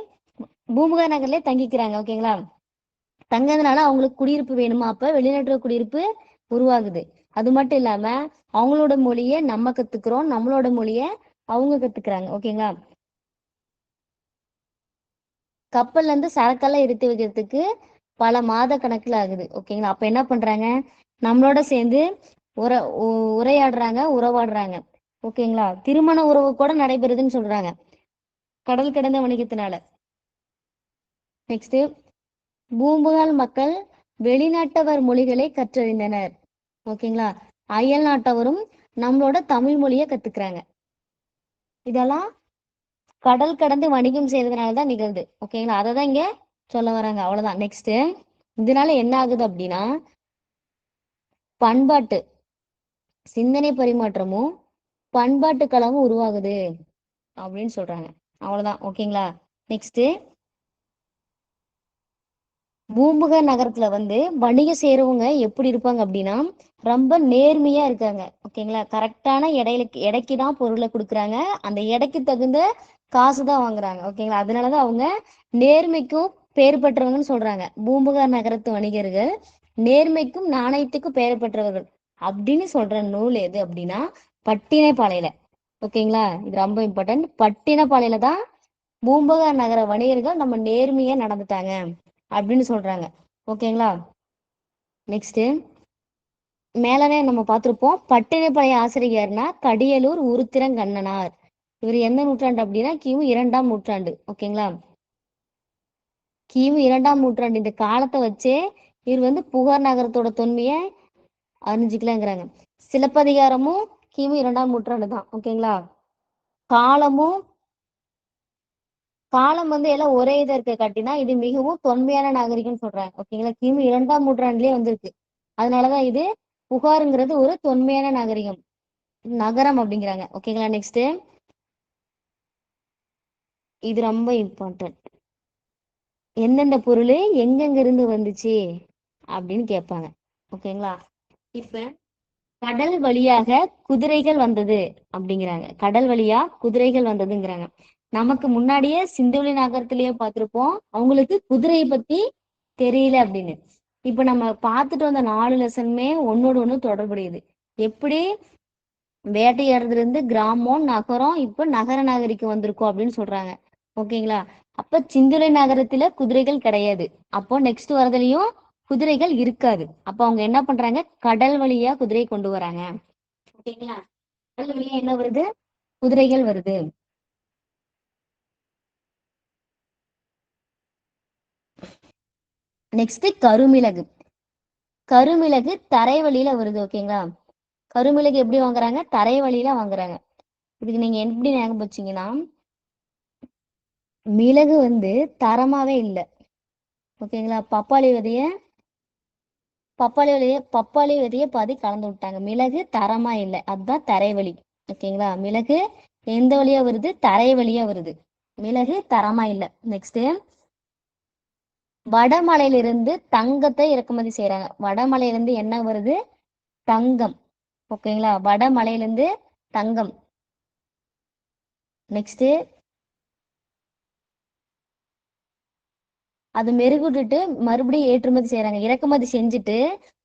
பூம்புகார் நகர்ல தங்கிக்கிறாங்க. ஓகேங்களா, தங்கறதுனால அவங்களுக்கு குடியிருப்பு வேணுமா, அப்ப வெளிநாட்டு குடியிருப்பு உருவாகுது. அது மட்டும் இல்லாம அவங்களோட மொழியை நம்ம கத்துக்கிறோம், நம்மளோட மொழியை அவங்க கத்துக்கிறாங்க. ஓகேங்களா, கப்பல்ல இருந்து சரக்கெல்லாம் எடுத்து வைக்கிறதுக்கு பல மாத கணக்குல ஆகுது. ஓகேங்களா, அப்ப என்ன பண்றாங்க, நம்மளோட சேர்ந்து உர உரையாடுறாங்க, உறவாடுறாங்க. ஓகேங்களா, திருமண உறவு கூட நடைபெறுதுன்னு சொல்றாங்க கடல் கடந்த வணிகத்தினால. நெக்ஸ்ட், பூம்புகார் மக்கள் வெளிநாட்டவர் மொழிகளை கற்றறிந்தனர். ஓகேங்களா, அயல் நாட்டவரும் நம்மளோட தமிழ் மொழியை கத்துக்கிறாங்க. இதெல்லாம் கடல் கடந்து வணிகம் செய்யறதுனால தான் நிகழ்து. ஓகேங்களா, அதை தான் இங்க சொல்ல வராங்க. அவ்வளவுதான். நெக்ஸ்ட், இதனால என்ன ஆகுது அப்படின்னா பண்பாட்டு சிந்தனை பரிமாற்றமும் பண்பாட்டு களமும் உருவாகுது அப்படின்னு சொல்றாங்க. அவ்வளவுதான். ஓகேங்களா, நெக்ஸ்ட், பூம்புகார் நகரத்துல வந்து வணிகம் செய்யறவங்க எப்படி இருப்பாங்க அப்படின்னா ரொம்ப நேர்மையா இருக்காங்க. ஓகேங்களா, கரெக்டான எடைக்கு தான் பொருளை கொடுக்குறாங்க, அந்த எடைக்கு தகுந்த காசு தான் வாங்குறாங்க. ஓகேங்களா, அதனாலதான் அவங்க நேர்மைக்கும் பேர் பெற்றவங்கன்னு சொல்றாங்க. பூம்புகார் நகரத்து வணிகர்கள் நேர்மைக்கும் நாணயத்துக்கும் பெயர் பெற்றவர்கள் அப்படின்னு சொல்ற நூல் எது அப்படின்னா பட்டினப்பாளையில. ஓகேங்களா, இது ரொம்ப இம்பார்ட்டன்ட். பட்டினப்பாளையில தான் பூம்புகார் நகர வணிகர்கள் நம்ம நேர்மையா நடந்துட்டாங்க அப்படின்னு சொல்றாங்க. ஓகேங்களா, நெக்ஸ்ட், மேலவே நம்ம பார்த்திருப்போம். பட்டினப்பாளைய ஆசிரியர்னா கடியலூர் உருத்திரங்கண்ணனார். இவர் எந்த நூற்றாண்டு அப்படின்னா கிமு 2ஆம் நூற்றாண்டு. ஓகேங்களா, கிமு 2ஆம் நூற்றாண்டு. இந்த காலத்தை வச்சே இவர் வந்து புகார் நகரத்தோட தொன்மையை அறிஞ்சுக்கலாங்கிறாங்க. சிலப்பதிகாரமும் கிமு 2ஆம் நூற்றாண்டு தான். ஓகேங்களா, காலமும் காலம் வந்து எல்லாம் ஒரே இதை இருக்க காட்டினா இது மிகவும் தொன்மையான நாகரிகம்னு சொல்றாங்க. ஓகேங்களா, கிமு 2ஆம் நூற்றாண்டுலயே வந்திருக்கு. அதனாலதான் இது புகாருங்கிறது ஒரு தொன்மையான நாகரிகம் நகரம் அப்படிங்கிறாங்க. ஓகேங்களா, நெக்ஸ்ட், இது ரொம்ப இம்பார்ட்டன்ட். எந்தெந்த பொருள் எங்கெங்க இருந்து வந்துச்சு அப்படின்னு கேட்பாங்க. ஓகேங்களா, இப்ப கடல் வழியாக குதிரைகள் வந்தது அப்படிங்கிறாங்க. கடல் வழியா குதிரைகள் வந்ததுங்கிறாங்க. நமக்கு முன்னாடியே சிந்துவெளி நகரத்திலேயே பார்த்திருப்போம் அவங்களுக்கு குதிரையை பத்தி தெரியல அப்படின்னு. இப்ப நம்ம பார்த்துட்டு வந்த 4 லெசனுமே ஒன்னோடு ஒண்ணு தொடர்புடையது. எப்படி வேட்டையாடுறதுல இருந்து கிராமம், நகரம், இப்ப நகர நாகரிகம் வந்திருக்கும் அப்படின்னு சொல்றாங்க. ஓகேங்களா, அப்ப சிந்துளை நகரத்துல குதிரைகள் கிடையாது. அப்போ நெக்ஸ்ட் வரதுலயும் குதிரைகள் இருக்காது. அப்ப அவங்க என்ன பண்றாங்க, கடல் வழியா குதிரை கொண்டு வராங்க. ஓகேங்களா, கடல் வழியா என்ன வருது, குதிரைகள் வருது. நெக்ஸ்ட், கருமிளகு. கருமிளகு தரை வழியில வருது. ஓகேங்களா, கருமிளகு எப்படி வாங்குறாங்க, தரை வழியில வாங்குறாங்க. இதுக்கு நீங்க எப்படி ஞாபகம் வச்சீங்கன்னா மிளகு வந்து தரமாவே இல்லை. ஓகேங்களா, பப்பாளி விதைய பாதி கலந்து விட்டாங்க. மிளகு தரமா இல்லை, அதுதான் தரைவழி. ஓகேங்களா, மிளகு எந்த வழியா வருது, தரை வழியா வருது. மிளகு தரமா இல்லை. நெக்ஸ்ட், வடமலையிலிருந்து தங்கத்தை இறக்குமதி செய்யறாங்க. வடமலையிலிருந்து என்ன வருது, தங்கம். ஓகேங்களா, வடமலையிலிருந்து தங்கம். நெக்ஸ்ட், அதை மெருகூட்டுட்டு மறுபடியும் ஏற்றுமதி செய்யறாங்க. இறக்குமதி செஞ்சுட்டு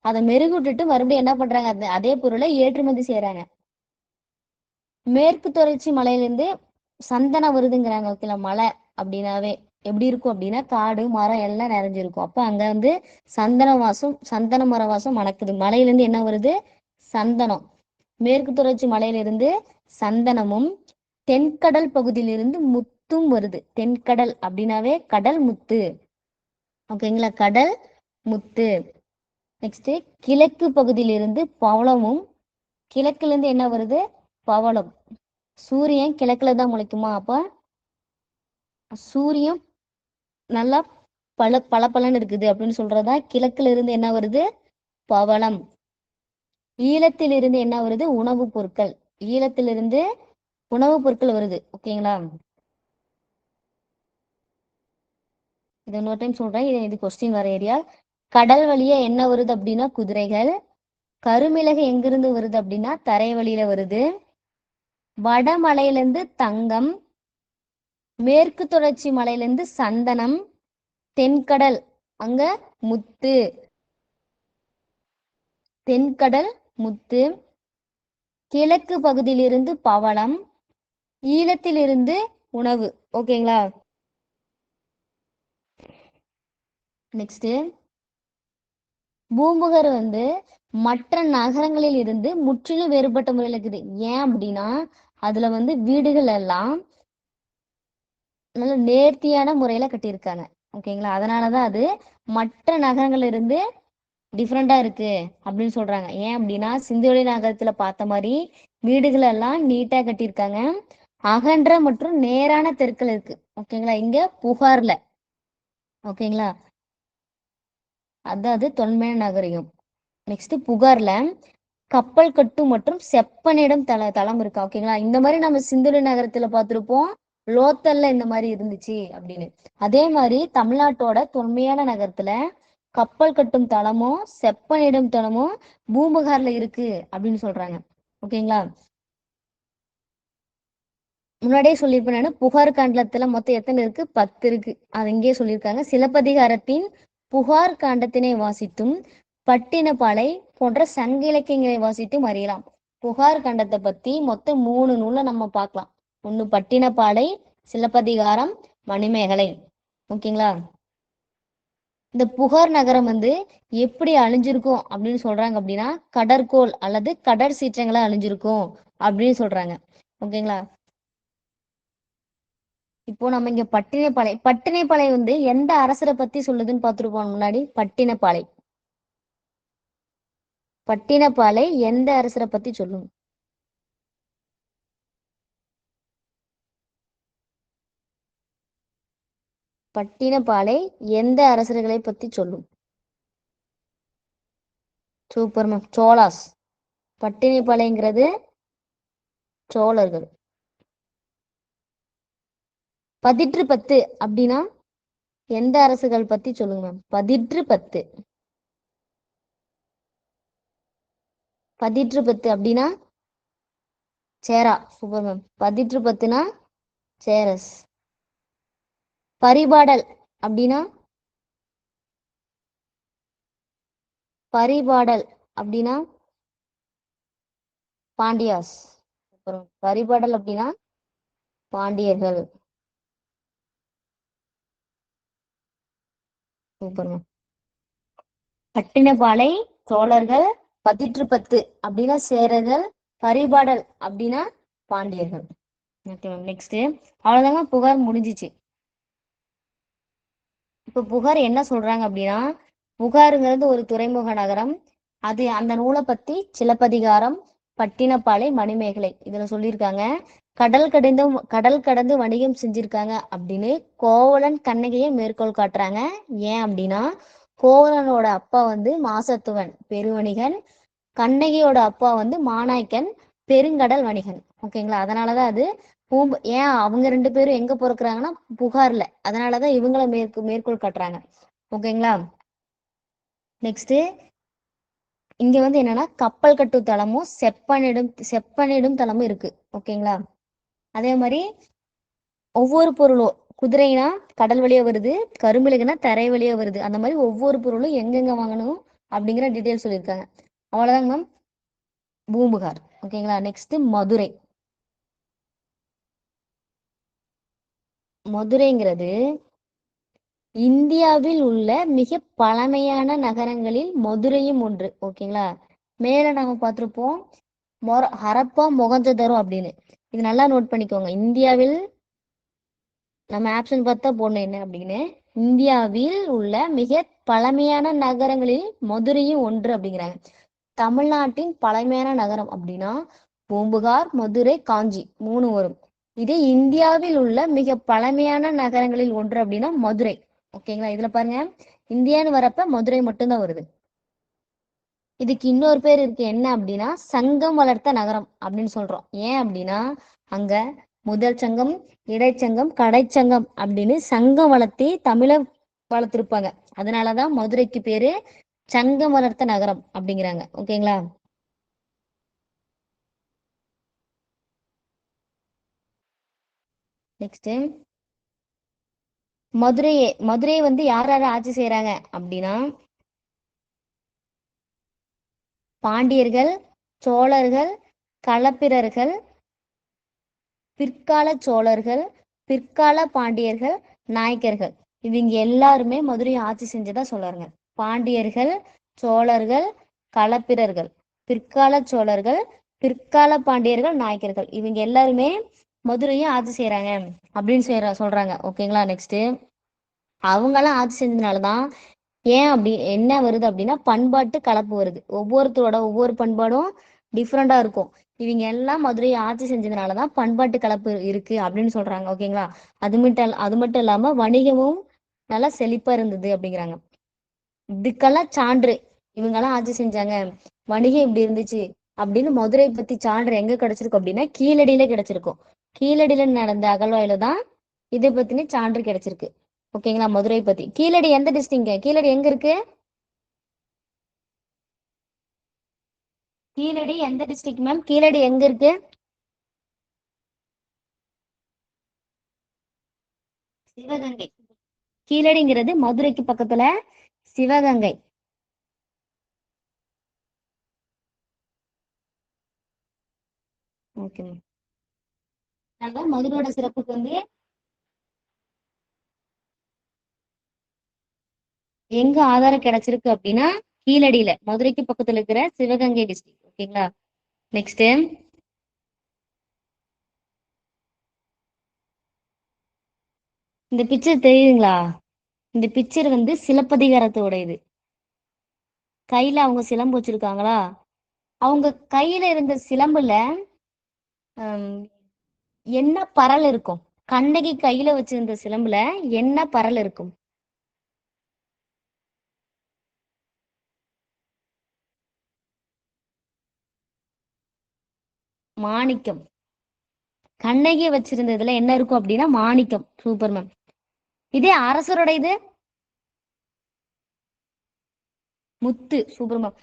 அதை மெருகூட்டுட்டு மறுபடியும் என்ன பண்றாங்க, அதே பொருளை ஏற்றுமதி செய்யறாங்க. மேற்கு தொடர்ச்சி மலையிலிருந்து சந்தனம் வருதுங்கிறாங்க. ஓகேங்களா, மலை அப்படின்னாவே எப்படி இருக்கும் அப்படின்னா காடு மரம் எல்லாம் நிறைஞ்சிருக்கும். அப்ப அங்க வந்து சந்தன மர வாசம் மணக்குது. மலையிலிருந்து என்ன வருது, சந்தனம். மேற்கு தொடர்ச்சி மலையிலிருந்து சந்தனமும் தென்கடல் பகுதியிலிருந்து முத்தும் வருது. தென்கடல் அப்படின்னாவே கடல் முத்து. ஓகேங்களா, கடல் முத்து. நெக்ஸ்ட், கிழக்கு பகுதியிலிருந்து பவளமும் கிழக்குல இருந்து என்ன வருது? பவளம். சூரியன் கிழக்குல தான் முளைக்குமா? அப்ப சூரியன் நல்லா பளபளன்னு இருக்குது அப்படின்னு சொல்றதா கிழக்குல இருந்து என்ன வருது? பவளம். ஈழத்திலிருந்து என்ன வருது? உணவுப் பொருட்கள். ஈழத்திலிருந்து உணவுப் பொருட்கள் வருது. ஓகேங்களா? இது இன்னொரு டைம் சொல்றேன். இது கொஸ்டின் வர ஏரியா. கடல் வழியா என்ன வருது அப்படின்னா குதிரைகள். கருமிளகு எங்கிருந்து வருது அப்படின்னா தரை வழியில வருது. வடமலையிலிருந்து தங்கம். மேற்கு தொடர்ச்சி மலையிலிருந்து சந்தனம். தென்கடல் அங்க முத்து. தென்கடல் முத்து. கிழக்கு பகுதியிலிருந்து பவளம். ஈழத்திலிருந்து உணவு. ஓகேங்களா? நெக்ஸ்ட், பூம்புகார் மற்ற நகரங்களில் இருந்து முற்றிலும் வேறுபட்ட முறையில் இருக்குது. ஏன் அப்படின்னா அதுல வீடுகள் எல்லாம் நல்ல நேர்த்தியான முறையில கட்டியிருக்காங்க. ஓகேங்களா? அதனாலதான் அது மற்ற நகரங்கள்ல இருந்து டிஃப்ரெண்டா இருக்கு அப்படின்னு சொல்றாங்க. ஏன் அப்படின்னா சிந்துவெளி நகரத்துல பார்த்த மாதிரி வீடுகள் எல்லாம் நீட்டா கட்டியிருக்காங்க. அகன்ற மற்றும் நேரான தெருக்கள் இருக்கு. ஓகேங்களா? இங்க புகார்ல. ஓகேங்களா? அதாவது தொன்மையான நகரிகம். நெக்ஸ்ட், புகார்ல கப்பல் கட்டும் மற்றும் செப்பனிடம் தளம் இருக்கா? ஓகேங்களா? இந்த மாதிரி நம்ம சிந்துவெளி நகரத்துல பார்த்திருப்போம், லோத்தல்ல இந்த மாதிரி இருந்துச்சு அப்படின்னு. அதே மாதிரி தமிழ்நாட்டோட தொன்மையான நகரத்துல கப்பல் கட்டும் தளமும் செப்பனிடும் தளமும் பூம்புகார்ல இருக்கு அப்படின்னு சொல்றாங்க. ஓகேங்களா? முன்னாடியே சொல்லியிருப்பேன், புகார் காண்டத்துல மொத்தம் எத்தனை இருக்கு? 10 இருக்கு. அது இங்கேயே சொல்லியிருக்காங்க. சிலப்பதிகாரத்தின் புகார் காண்டத்தினை வாசித்தும் பட்டினப்பாலை போன்ற சங்க இலக்கியங்களை வாசித்தும் அறியலாம். புகார் காண்டத்தை பத்தி மொத்தம் 3 நூலை நம்ம பார்க்கலாம். ஒண்ணு பட்டினப்பாலை, சிலப்பதிகாரம், மணிமேகலை. ஓகேங்களா? இந்த புகார் நகரம் எப்படி அழிஞ்சிருக்கும் அப்படின்னு சொல்றாங்க அப்படின்னா கடற்கோள் அல்லது கடற் சீற்றங்களா அழிஞ்சிருக்கும் அப்படின்னு சொல்றாங்க. ஓகேங்களா? இப்போ நம்ம இங்க பட்டினைப்பாலை எந்த அரசரை பத்தி சொல்லுதுன்னு பார்த்துருப்போம் முன்னாடி. பட்டினப்பாலை எந்த அரசரை பத்தி சொல்லும்? பட்டினப்பாலை எந்த அரசர்களை பத்தி சொல்லும்? Super ma'am, Cholas. பட்டினப்பாலைங்கிறது சோழர்கள். 10 அப்படின்னா எந்த அரசுகள் பத்தி சொல்லுங்க மேம்? 10 அப்படின்னா சேரா. Super ma'am. 10னா சேரஸ். பரிபாடல் அப்படின்னா பாண்டியாஸ். அப்புறம் பரிபாடல் அப்படின்னா பாண்டியர்கள். Super ma'am. பட்டினப்பாலை சோழர்கள், 10 அப்படின்னா சேரர்கள், பரிபாடல் அப்படின்னா பாண்டியர்கள். Okay ma'am. நெக்ஸ்ட், அவ்வளவுதாங்க, புகார் முடிஞ்சிச்சு. இப்ப புகார் என்ன சொல்றாங்க அப்படின்னா புகாருங்கிறது ஒரு துறைமுக நகரம். அது அந்த நூலை பத்தி சிலப்பதிகாரம், பட்டினப்பாலை, மணிமேகலை இதுல சொல்லியிருக்காங்க. கடல் கடந்து வணிகம் செஞ்சிருக்காங்க அப்படின்னு கோவலன் கண்ணகியை மேற்கோள் காட்டுறாங்க. ஏன் அப்படின்னா கோவலனோட அப்பா மாசத்துவன் பெருவணிகன், கண்ணகியோட அப்பா மாநாய்க்கன் பெருங்கடல் வணிகன். ஓகேங்களா? அதனாலதான் அது ஏன் அவங்க 2 பேரும் எங்க பிறக்குறாங்கன்னா புகார்ல. அதனாலதான் இவங்கள மேற்கோள் காட்டுறாங்க. ஓகேங்களா? நெக்ஸ்ட், இங்க என்னன்னா கப்பல் கட்டு தளமும் செப்பனிடும் தளமும் இருக்கு. ஓகேங்களா? அதே மாதிரி ஒவ்வொரு பொருளும், குதிரைனா கடல் வழியா வருது, கருமிளகுனா தரை வழியா வருது. அந்த மாதிரி ஒவ்வொரு பொருளும் எங்கெங்க வாங்கணும் அப்படிங்கிற டீட்டெயில் சொல்லியிருக்காங்க. அவ்வளவுதாங்க மேம் பூம்புகார். ஓகேங்களா? நெக்ஸ்ட், மதுரைங்கிறது இந்தியாவில் உள்ள மிக பழமையான நகரங்களில் மதுரையும் ஒன்று. ஓகேங்களா? மேல நாம பார்த்திருப்போம் ஹரப்பா மொகஞ்சதரோ அப்படின்னு. இது நல்லா நோட் பண்ணிக்கோங்க. இந்தியாவில் நம்ம ஆப்ஷன் பார்த்தா போடணும் என்ன அப்படின்னு. இந்தியாவில் உள்ள மிக பழமையான நகரங்களில் மதுரையும் ஒன்று அப்படிங்கிறாங்க. தமிழ்நாட்டின் பழமையான நகரம் அப்படின்னா பூம்புகார், மதுரை, காஞ்சி 3 வரும். இதே இந்தியாவில் உள்ள மிக பழமையான நகரங்களில் ஒன்று அப்படின்னா மதுரை. ஓகேங்களா, இதுல பாருங்க இந்தியான்னு வரப்ப மதுரை மட்டும்தான் வருது. இதுக்கு இன்னொரு பேர் இருக்கு, என்ன அப்படின்னா சங்கம் வளர்த்த நகரம் அப்படின்னு சொல்றோம். ஏன் அப்படின்னா அங்க முதல் சங்கம், இடைச்சங்கம், கடைச்சங்கம் அப்படின்னு சங்கம் வளர்த்தி தமிழ வளர்த்திருப்பாங்க. அதனாலதான் மதுரைக்கு பேரு சங்கம் வளர்த்த நகரம் அப்படிங்கிறாங்க. ஓகேங்களா, நெக்ஸ்ட் மதுரையை வந்து யார் யார் ஆட்சி செய்யறாங்க அப்படின்னா பாண்டியர்கள், சோழர்கள், களப்பிரர்கள், பிற்கால சோழர்கள், பிற்கால பாண்டியர்கள், நாயக்கர்கள், இவங்க எல்லாருமே மதுரையை ஆட்சி செஞ்சதா சொல்றாங்க. பாண்டியர்கள், சோழர்கள், களப்பிரர்கள், பிற்கால சோழர்கள், பிற்கால பாண்டியர்கள், நாயக்கர்கள், இவங்க எல்லாருமே மதுரையை ஆட்சி செய்யறாங்க அப்படின்னு சொல்றாங்க. ஓகேங்களா, நெக்ஸ்ட் அவங்கெல்லாம் ஆட்சி செஞ்சதுனாலதான் ஏன் அப்படி என்ன வருது அப்படின்னா பண்பாட்டு கலப்பு வருது. ஒவ்வொருத்தரோட ஒவ்வொரு பண்பாடும் டிஃப்ரெண்டா இருக்கும். இவங்க எல்லாம் மதுரையை ஆட்சி செஞ்சதுனாலதான் பண்பாட்டு கலப்பு இருக்கு அப்படின்னு சொல்றாங்க. ஓகேங்களா, அது மட்டும் இல்லாம வணிகமும் நல்லா செழிப்பா இருந்தது அப்படிங்கிறாங்க. இதுக்கெல்லாம் சான்று இவங்கெல்லாம் ஆட்சி செஞ்சாங்க, வணிகம் இப்படி இருந்துச்சு அப்படின்னு மதுரை பத்தி சான்று எங்க கிடைச்சிருக்கும் அப்படின்னா கீழடியில கிடைச்சிருக்கும். கீழடியில நடந்த அகழ்வாயில தான் இதை பத்தின சான்று கிடைச்சிருக்கு. ஓகேங்களா, மதுரை பத்தி. கீழடி எந்த டிஸ்ட்ரிக்ட், கீழடி எங்க இருக்கு? கீழடி எந்த டிஸ்ட்ரிக்ட் மேம்? கீழடி எங்க இருக்கு? சிவகங்கை. கீழடிங்கிறது மதுரைக்கு பக்கத்துல சிவகங்கை. Okay ma'am. நாங்க மதுரையோட சிறப்புக்கு வந்து எங்க ஆதாரம் கிடைச்சிருக்கு அப்படின்னா கீழடியில, மதுரைக்கு பக்கத்துல இருக்கிற சிவகங்கை டிஸ்ட்ரிக்ட். ஓகேங்களா, நெக்ஸ்ட் இந்த பிக்சர் தெரியுதுங்களா? இந்த பிக்சர் வந்து சிலப்பதிகாரத்தோட இது. கையில அவங்க சிலம்பு வச்சிருக்காங்களா, அவங்க கையில இருந்த சிலம்புல ஹம், என்ன பரல் இருக்கும்? கண்ணகி கையில வச்சிருந்த சிலம்புல என்ன பரல் இருக்கும்? மாணிக்கம். கண்ணகி வச்சிருந்ததுல என்ன இருக்கும் அப்படின்னா மாணிக்கம். Super ma'am. இதே அரசரோட இது முத்து. Super ma'am.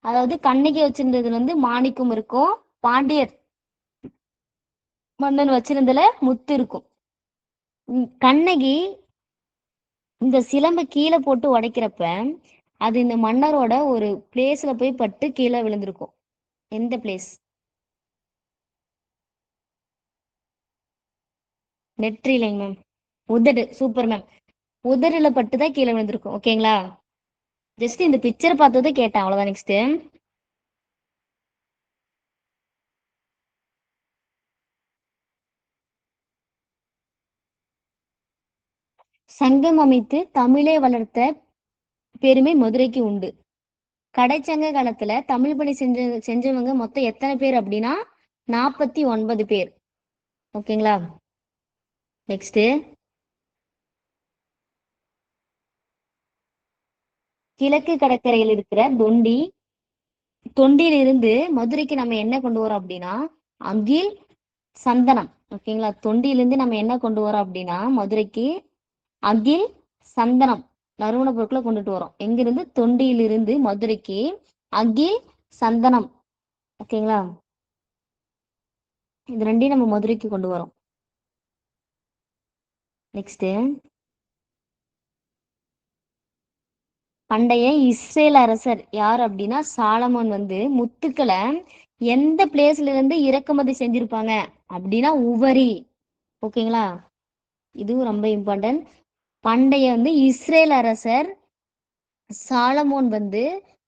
அதாவது கண்ணகி வச்சிருந்ததுல வந்து மாணிக்கம் இருக்கும், பாண்டியர் மன்னன் வச்சிருந்ததுல முத்து இருக்கும். கண்ணகி இந்த சிலம்பை கீழே போட்டு உடைக்கிறப்ப அது இந்த மன்னரோட ஒரு பிளேஸ்ல போய் பட்டு கீழே விழுந்திருக்கும். எந்த பிளேஸ்? நெற்றிலைங்க மேம். உதடு. Super ma'am. உதடுல பட்டுதான் கீழே விழுந்திருக்கும். ஓகேங்களா, ஜஸ்ட் இந்த பிக்சர் பார்த்ததை கேட்டேன், அவ்வளவுதான். நெக்ஸ்ட் சங்கம் அமைத்து தமிழை வளர்த்த பெருமை மதுரைக்கு உண்டு. கடைச்சங்க காலத்துல தமிழ் பணி செஞ்சவங்க மொத்தம் எத்தனை பேர் அப்படின்னா 49 பேர். ஓகேங்களா, நெக்ஸ்ட் கிழக்கு கடற்கரையில் இருக்கிற தொண்டியில இருந்து மதுரைக்கு நம்ம என்ன கொண்டு வரோம் அப்படின்னா அகில், சந்தனம். ஓகேங்களா, தொண்டியிலிருந்து நம்ம என்ன கொண்டு வரோம் அப்படின்னா மதுரைக்கு அகில், சந்தனம் நறுமண பொருட்களை கொண்டுட்டு வரோம். எங்கிருந்து? தொண்டியிலிருந்து மதுரைக்கு அகில், சந்தனம். ஓகேங்களா, இது ரெண்டையும் நம்ம மதுரைக்கு கொண்டு வரோம். நெக்ஸ்ட் பண்டைய இஸ்ரேல் அரசர் யார் அப்படின்னா சாலமோன் வந்து முத்துக்களை எந்த பிளேஸ்ல இருந்து இறக்குமதி செஞ்சிருப்பாங்க அப்படின்னா உவரி. ஓகேங்களா, இதுவும் ரொம்ப இம்பார்ட்டன்ட். பண்டைய வந்து இஸ்ரேல் அரசர் சாலமோன் வந்து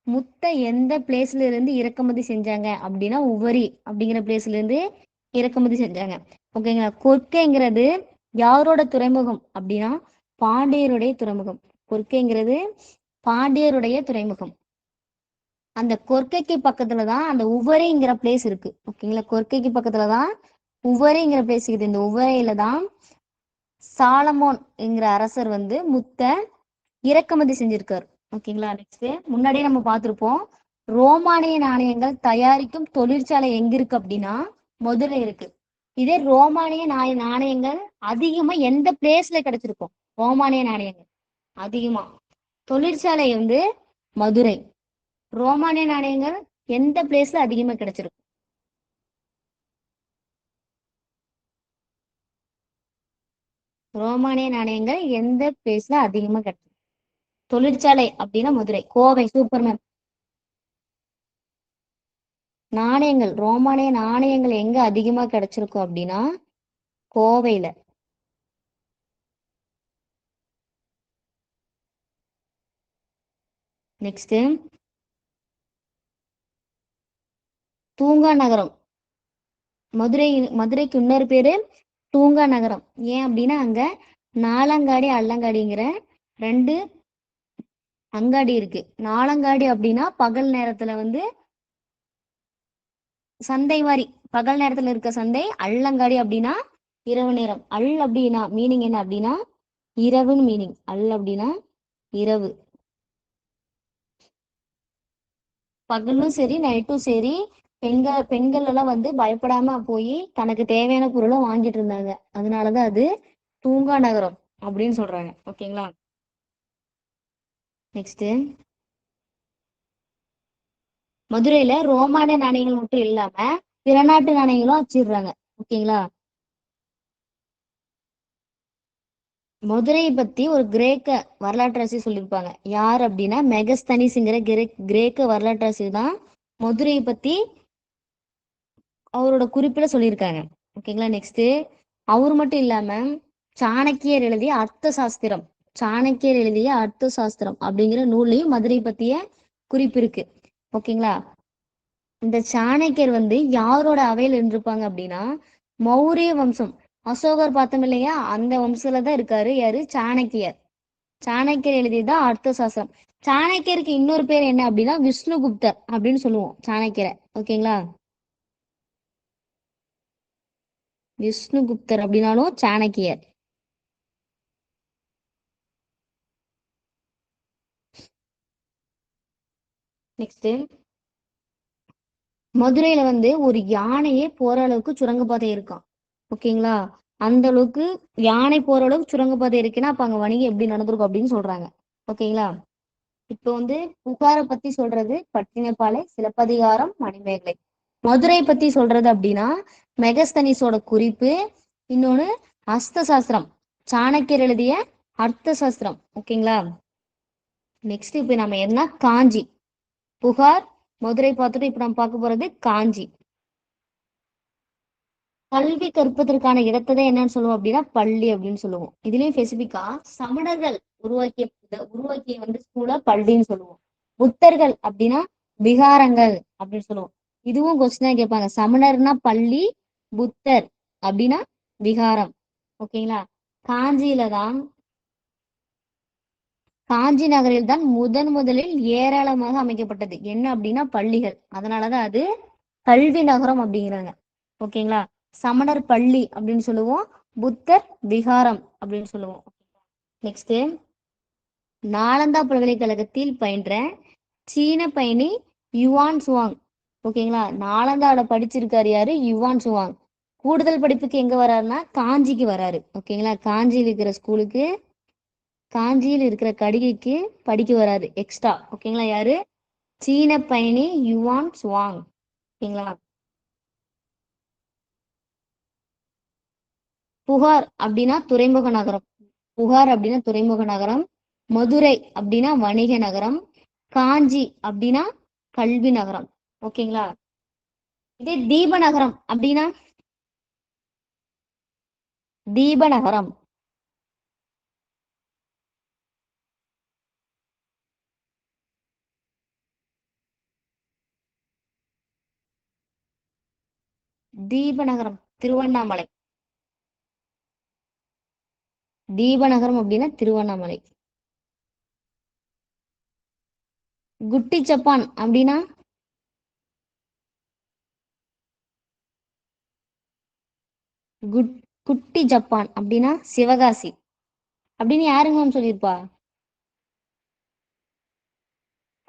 முத்தை எந்த பிளேஸ்ல இருந்து இறக்குமதி செஞ்சாங்க அப்படின்னா உவரி அப்படிங்கிற பிளேஸ்ல இருந்து இறக்குமதி செஞ்சாங்க. ஓகேங்களா, கொற்கைங்கிறது யாரோட துறைமுகம் அப்படின்னா பாண்டியருடைய துறைமுகம். கொற்கைங்கிறது பாண்டியருடைய துறைமுகம். அந்த கொர்க்கைக்கு பக்கத்துலதான் அந்த உவரைங்கிற பிளேஸ் இருக்கு. ஓகேங்களா, கொர்க்கைக்கு பக்கத்துலதான் உவரைங்கிற பிளேஸ் இருக்குது. இந்த உவரையில தான் சாலமோன் என்கிற அரசர் வந்து முத்த இறக்குமதி செஞ்சிருக்காரு. ஓகேங்களா, நெக்ஸ்ட் முன்னாடியே நம்ம பார்த்திருப்போம். ரோமானிய நாணயங்கள் தயாரிக்கும் தொழிற்சாலை எங்க இருக்கு அப்படின்னா மதுரை இருக்கு. இதே ரோமானிய நாணயங்கள் அதிகமா எந்த பிளேஸ்ல கிடைச்சிருக்கும்? ரோமானிய நாணயங்கள் அதிகமா தொழிற்சாலை வந்து மதுரை. ரோமானிய நாணயங்கள் எந்த பிளேஸ்ல அதிகமா கிடைச்சிருக்கும்? ரோமானிய நாணயங்கள் எந்த பிளேஸ்ல அதிகமா கிடைச்சிருக்கு? தொழிற்சாலை அப்படின்னா மதுரை. கோவை. Super ma'am. நாணயங்கள், ரோமானிய நாணயங்கள் எங்க அதிகமா கிடைச்சிருக்கும் அப்படின்னா கோவையில. நெக்ஸ்ட் தூங்கா நகரம். மதுரை, மதுரைக்கு இன்னொரு பேரு தூங்கா நகரம். ஏன் அப்படின்னா அங்க நாலங்காடி அல்லங்காடிங்கிற ரெண்டு அங்காடி இருக்கு. நாலங்காடி அப்படின்னா பகல் நேரத்துல வந்து சந்தை மாதிரி பகல் நேரத்துல இருக்க சந்தை. அல்லங்காடி அப்படின்னா இரவு நேரம். அப்படின்னா மீனிங் என்ன அப்படின்னா இரவுன்னு மீனிங். அப்படின்னா இரவு. பகலும் சரி நைட்டும் சரி பெண்கள் எல்லாம் வந்து பயப்படாம போய் தனக்கு தேவையான பொருளும் வாங்கிட்டு இருந்தாங்க. அதனாலதான் அது தூங்கா நகரம் அப்படின்னு சொல்றாங்க. ஓகேங்களா, நெக்ஸ்ட் மதுரையில ரோமானிய நாணயங்கள் மட்டும் இல்லாம பிற நாட்டு நாணயங்களும் அச்சிடுறாங்க. ஓகேங்களா, மதுரையை பத்தி ஒரு கிரேக்க வரலாற்றாசிரியர் சொல்லியிருப்பாங்க. யார் அப்படின்னா மெகஸ்தனிஸ்ங்கிற கிரேக்க வரலாற்றாசிரியர் தான் மதுரையை பத்தி அவரோட குறிப்பிட சொல்லியிருக்காங்க. ஓகேங்களா, நெக்ஸ்ட் அவர் மட்டும் இல்லாம சாணக்கியர் எழுதிய அர்த்த சாஸ்திரம். சாணக்கியர் எழுதிய அர்த்த சாஸ்திரம் அப்படிங்கிற நூல்லையும் மதுரை பத்திய குறிப்பு இருக்கு. ஓகேங்களா, இந்த சாணக்கியர் வந்து யாரோட அவையில் இருந்திருப்பாங்க அப்படின்னா மௌரிய வம்சம். அசோகர் பார்த்தோம் இல்லையா, அந்த வம்சத்துல தான் இருக்காரு. யாரு? சாணக்கியர். சாணக்கியர் எழுதியதான் அர்த்த சாஸ்திரம். சாணக்கியருக்கு இன்னொரு பேர் என்ன அப்படின்னா விஷ்ணுகுப்தர் அப்படின்னு சொல்லுவோம் சாணக்கியரை. ஓகேங்களா, விஷ்ணுகுப்தர் அப்படின்னாலும் சாணக்கியர். நெக்ஸ்ட் மதுரையில வந்து ஒரு யானையே போற அளவுக்கு சுரங்கப்பாதை இருக்காம். ஓகேங்களா, அந்த அளவுக்கு யானை போற அளவுக்கு சுரங்கப்பாதை இருக்குன்னா அப்ப அங்க வணிகம் எப்படி நடந்திருக்கும் அப்படின்னு சொல்றாங்க. ஓகேங்களா, இப்போ வந்து புகாரை பத்தி சொல்றது பட்டினப்பாலை, சிலப்பதிகாரம், மணிமேகலை. மதுரை பத்தி சொல்றது அப்படின்னா மெகஸ்தனிஸோட குறிப்பு, இன்னொன்னு அஸ்த சாஸ்திரம், சாணக்கியர் எழுதிய அர்த்த சாஸ்திரம். ஓகேங்களா, நெக்ஸ்ட் இப்ப நம்ம என்ன காஞ்சி. புகார், மதுரை பார்த்துட்டு இப்ப நம்ம பார்க்க போறது காஞ்சி. கல்வி கற்பதற்கான இடத்தை தான் என்னன்னு சொல்லுவோம் அப்படின்னா பள்ளி அப்படின்னு சொல்லுவோம். இதுலயும் ஸ்பெசிபிக்கா சமணர்கள் உருவாக்கிய வந்து ஸ்கூல பள்ளின்னு சொல்லுவோம். புத்தர்கள் அப்படின்னா விகாரங்கள் அப்படின்னு சொல்லுவோம். இதுவும் கொஸ்டினா கேட்பாங்க. சமணர்னா பள்ளி, புத்தர் அப்படின்னா விகாரம். ஓகேங்களா, காஞ்சியில தான் காஞ்சி நகரில் தான் முதலில் ஏராளமாக அமைக்கப்பட்டது என்ன அப்படின்னா பள்ளிகள். அதனாலதான் அது கல்வி நகரம் அப்படிங்கிறாங்க. ஓகேங்களா, சமணர் பள்ளி அப்படின்னு சொல்லுவோம், புத்தர் விகாரம் அப்படின்னு சொல்லுவோம். நெக்ஸ்ட் நாலந்தா பல்கலைக்கழகத்தில் பயின்ற சீன பயணி யுவான் சுவாங். ஓகேங்களா, நாலந்தாவோட படிச்சிருக்காரு யாரு? Hiuen Tsang. கூடுதல் படிப்புக்கு எங்க வராருன்னா காஞ்சிக்கு வராரு. ஓகேங்களா, காஞ்சியில் இருக்கிற கடிகைக்கு படிக்க வராரு எக்ஸ்ட்ரா. ஓகேங்களா, யாரு? சீன பயணி யுவான் சுவாங். ஓகேங்களா, புகார் அப்படின்னா துறைமுக நகரம். புகார் அப்படின்னா துறைமுக நகரம். மதுரை அப்படின்னா வணிக நகரம். காஞ்சி அப்படின்னா கல்வி நகரம். ஓகேங்களா, இதே தீபநகரம் அப்படின்னா தீபநகரம். தீபநகரம் திருவண்ணாமலை. தீபநகரம் அப்படின்னா திருவண்ணாமலை. குட்டி ஜப்பான் அப்படின்னா குட் குட்டி ஜப்பான் அப்படின்னா சிவகாசி அப்படின்னு யாருங்க மேம் சொல்லியிருப்பா?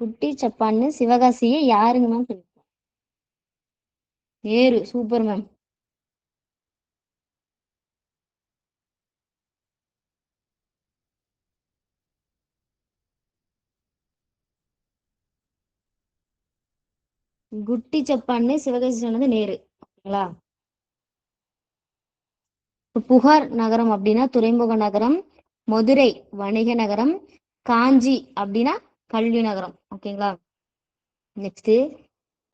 குட்டி ஜப்பான்னு சிவகாசியை யாருங்க மேம் சொல்லியிருப்பா? நேரு. Super ma'am. குட்டி ஜப்பான்னு சிவகாசி சொன்னது நேரு. ஓகேங்களா? புகார் நகரம் அப்படின்னா துறைமுக நகரம், மதுரை வணிக நகரம், காஞ்சி அப்படின்னா கல்வி நகரம். ஓகேங்களா? நெக்ஸ்ட்,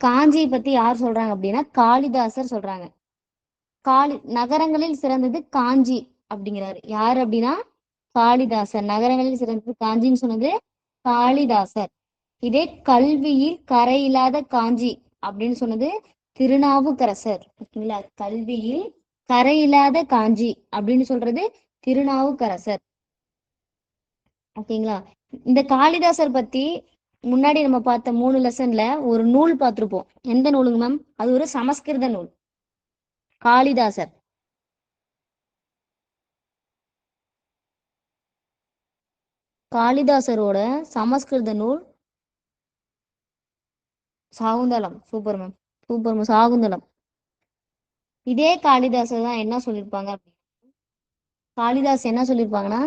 காஞ்சியை பத்தி யார் சொல்றாங்க அப்படின்னா காளிதாசர் சொல்றாங்க. நகரங்களில் சிறந்தது காஞ்சி அப்படிங்கிறாரு. யார் அப்படின்னா காளிதாசர். நகரங்களில் சிறந்தது காஞ்சின்னு சொன்னது காளிதாசர். இதே கல்வியில் கரையில்லாத காஞ்சி அப்படின்னு சொன்னது திருநாவுக்கரசர். ஓகேங்களா? கல்வியில் கரையில்லாத காஞ்சி அப்படின்னு சொல்றது திருநாவுக்கரசர். ஓகேங்களா? இந்த காளிதாசர் பத்தி முன்னாடி நம்ம பார்த்த 3 லெசன்ல ஒரு நூல் பார்த்திருப்போம். எந்த நூலுங்க மேம்? அது ஒரு சமஸ்கிருத நூல். காளிதாசர். காளிதாசரோட சமஸ்கிருத நூல் Shakuntalam. Super ma'am. Super ma'am. Shakuntalam. இதே காளிதாசர் தான் என்ன சொல்லியிருப்பாங்க? காளிதாஸ் என்ன சொல்லியிருப்பாங்கன்னா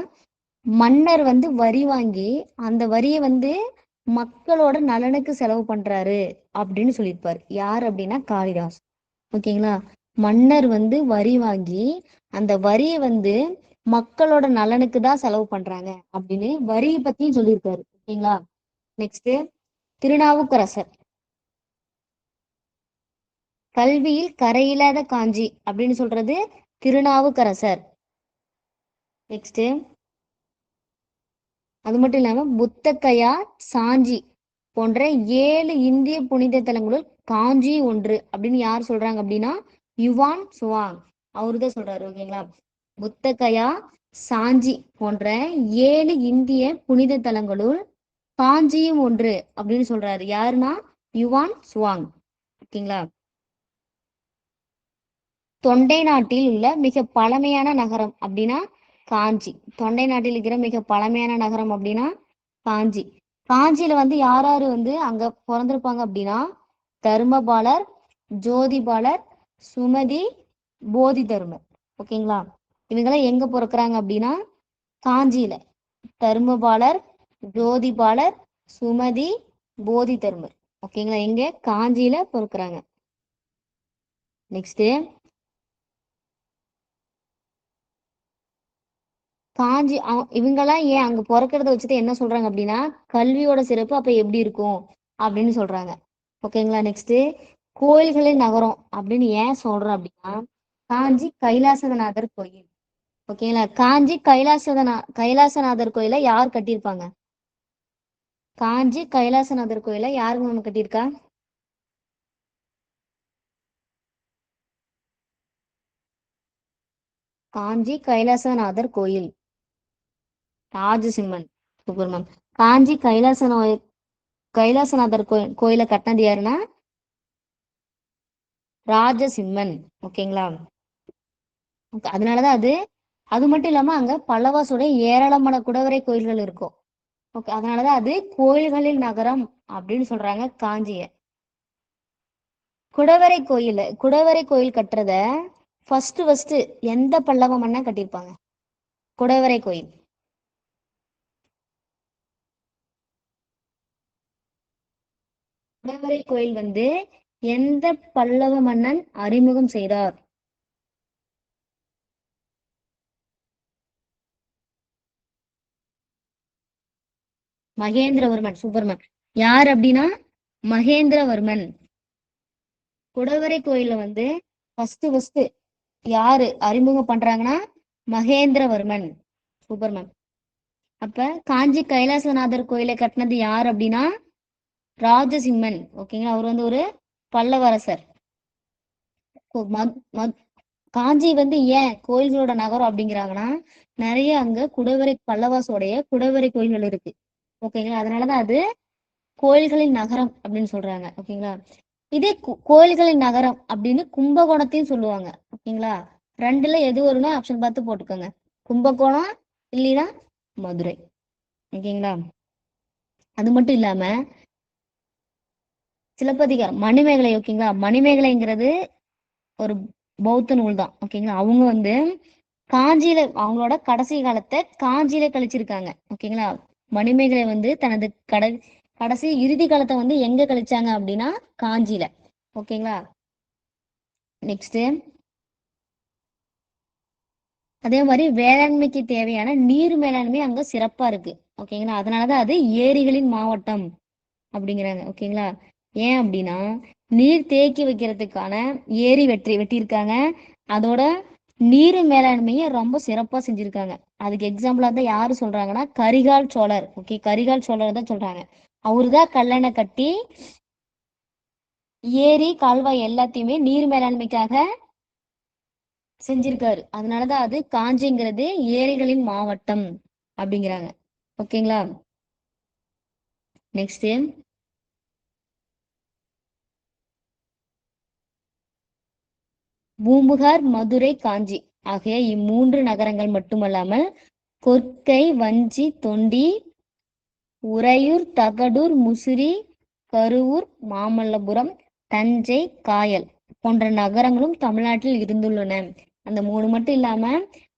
மன்னர் வந்து வரி வாங்கி அந்த வரியை வந்து மக்களோட நலனுக்கு செலவு பண்றாரு அப்படின்னு சொல்லியிருப்பாரு. யார் அப்படின்னா காளிதாஸ். ஓகேங்களா? மன்னர் வந்து வரி வாங்கி அந்த வரியை வந்து மக்களோட நலனுக்கு தான் செலவு பண்றாங்க அப்படின்னு வரியை பத்தியும் சொல்லியிருக்காரு. ஓகேங்களா? நெக்ஸ்ட், திருநாவுக்கரசர். கல்வியில் கரையில்லாத காஞ்சி அப்படின்னு சொல்றது திருநாவுக்கரசர். நெக்ஸ்ட், அது மட்டும் இல்லாம புத்தக்கயா, சாஞ்சி போன்ற 7 இந்திய புனித தலங்களுள் காஞ்சி ஒன்று அப்படின்னு யார் சொல்றாங்க அப்படின்னா யுவான் சுவாங். அவருதான் சொல்றாரு. ஓகேங்களா? புத்தகயா, சாஞ்சி போன்ற 7 இந்திய புனித தலங்களுள் காஞ்சியும் ஒன்று அப்படின்னு சொல்றாரு. யாருன்னா யுவான் சுவாங். ஓகேங்களா? தொண்டை நாட்டில் உள்ள மிக பழமையான நகரம் அப்படின்னா காஞ்சி. தொண்டை நாட்டில் இருக்கிற மிக பழமையான நகரம் அப்படின்னா காஞ்சி. காஞ்சியில வந்து யார் யாரு வந்து அங்க பிறந்திருப்பாங்க அப்படின்னா தர்மபாலர், ஜோதிபாலர், சுமதி, போதி தர்மர். ஓகேங்களா? இவங்கெல்லாம் எங்க பிறக்குறாங்க அப்படின்னா காஞ்சியில. தர்மபாலர், ஜோதிபாலர், சுமதி, போதி தர்மர். ஓகேங்களா? எங்க காஞ்சியில பிறக்குறாங்க. நெக்ஸ்ட், இவங்கெல்லாம் ஏன் அங்க பிறக்கிறத வச்சுட்டு என்ன சொல்றாங்க அப்படின்னா கல்வியோட சிறப்பு அப்ப எப்படி இருக்கும் அப்படின்னு சொல்றாங்க. ஓகேங்களா? நெக்ஸ்ட், கோயில்களின் நகரம் அப்படின்னு ஏன் சொல்றோம் அப்படின்னா காஞ்சி கைலாசநாதர் கோயில். ஓகேங்களா? காஞ்சி கைலாசநாதர் கோயிலை யார் கட்டியிருப்பாங்க? காஞ்சி கைலாசநாதர் கோயிலை யாருங்க நம்ம கட்டியிருக்கா? காஞ்சி கைலாசநாதர் கோயில் ராஜசிம்மன். Super ma'am. காஞ்சி கைலாசநாதர் கோயிலை கட்டினது யாருன்னா ராஜசிம்மன். ஓகேங்களா? அதனாலதான் அது மட்டும் இல்லாம அங்க பல்லவாசோட ஏராளமான குடவரை கோயில்கள் இருக்கும். ஓகே, அதனாலதான் அது கோயில்களின் நகரம் அப்படின்னு சொல்றாங்க காஞ்சிய. குடவரை கோயில் கட்டுறத ஃபர்ஸ்ட் எந்த பல்லவ மன்னன் கட்டியிருப்பாங்க? குடவரை கோயில். குடவரை கோயில் வந்து எந்த பல்லவ மன்னன் அறிமுகம் செய்தார்? மகேந்திரவர்மன். சூப்பர்மேன். யார் அப்படின்னா மகேந்திரவர்மன். குடவரை கோயில வந்து ஃபர்ஸ்ட் யாரு அறிமுகம் பண்றாங்கன்னா மகேந்திரவர்மன். சூப்பர்மேன். அப்ப காஞ்சி கைலாசநாதர் கோயிலை கட்டினது யார் அப்படின்னா ராஜசிம்மன். ஓகேங்களா? அவர் வந்து ஒரு பல்லவரசர். காஞ்சி வந்து ஏன் கோயில்களோட நகரம் அப்படிங்கிறாங்கன்னா நிறைய அங்க பல்லவாசோடைய குடவரை கோயில்கள் இருக்கு. ஓகேங்களா? அதனாலதான் அது கோயில்களின் நகரம் அப்படின்னு சொல்றாங்க. ஓகேங்களா? இதே கோயில்களின் நகரம் அப்படின்னு கும்பகோணத்தையும் சொல்லுவாங்க. ஓகேங்களா? ரெண்டுல எது வரும்னா ஆப்ஷன் பார்த்து போட்டுக்கோங்க. கும்பகோணம் இல்லைன்னா மதுரை. ஓகேங்களா? அது மட்டும் இல்லாம சிலப்பதிகாரம் மணிமேகலை. ஓகேங்களா? மணிமேகலைங்கிறது ஒரு பௌத்த நூல் தான். ஓகேங்களா? அவங்க வந்து காஞ்சியில அவங்களோட கடைசி காலத்தை காஞ்சியில கழிச்சிருக்காங்க. ஓகேங்களா? மணிமேகலை வந்து தனது கடைசி இறுதி காலத்தை வந்து எங்க கழிச்சாங்க அப்படின்னா காஞ்சியில. ஓகேங்களா? நெக்ஸ்ட் அதே மாதிரி வேளாண்மைக்கு தேவையான நீர் மேலாண்மை அங்க சிறப்பா இருக்கு. ஓகேங்களா? அதனாலதான் அது ஏரிகளின் மாவட்டம் அப்படிங்கிறாங்க. ஓகேங்களா? ஏன் அப்படின்னா நீர் தேக்கி வைக்கிறதுக்கான ஏரி வெட்டியிருக்காங்க. அதோட நீர் மேலாண்மையை ரொம்ப சிறப்பா செஞ்சிருக்காங்க. அதுக்கு எக்ஸாம்பிளா தான் யாரு சொல்றாங்கன்னா கரிகால் சோழர். ஓகே, கரிகால் சோழர் தான் சொல்றாங்க. அவருதான் கல்லணை கட்டி ஏரி கால்வாய் எல்லாத்தையுமே நீர் மேலாண்மைக்காக செஞ்சிருக்காரு. அதனாலதான் அது காஞ்சிங்கிறது ஏரிகளின் மாவட்டம் அப்படிங்கிறாங்க. ஓகேங்களா? நெக்ஸ்ட் பூம்புகார், மதுரை, காஞ்சி ஆகிய இம்மூன்று நகரங்கள் மட்டுமல்லாமல் கொற்கை, வஞ்சி, தொண்டி, உறையூர், தகடூர், முசிறி, கருவூர், மாமல்லபுரம், தஞ்சை, காயல் போன்ற நகரங்களும் தமிழ்நாட்டில் இருந்துள்ளன. அந்த மூணு மட்டும் இல்லாம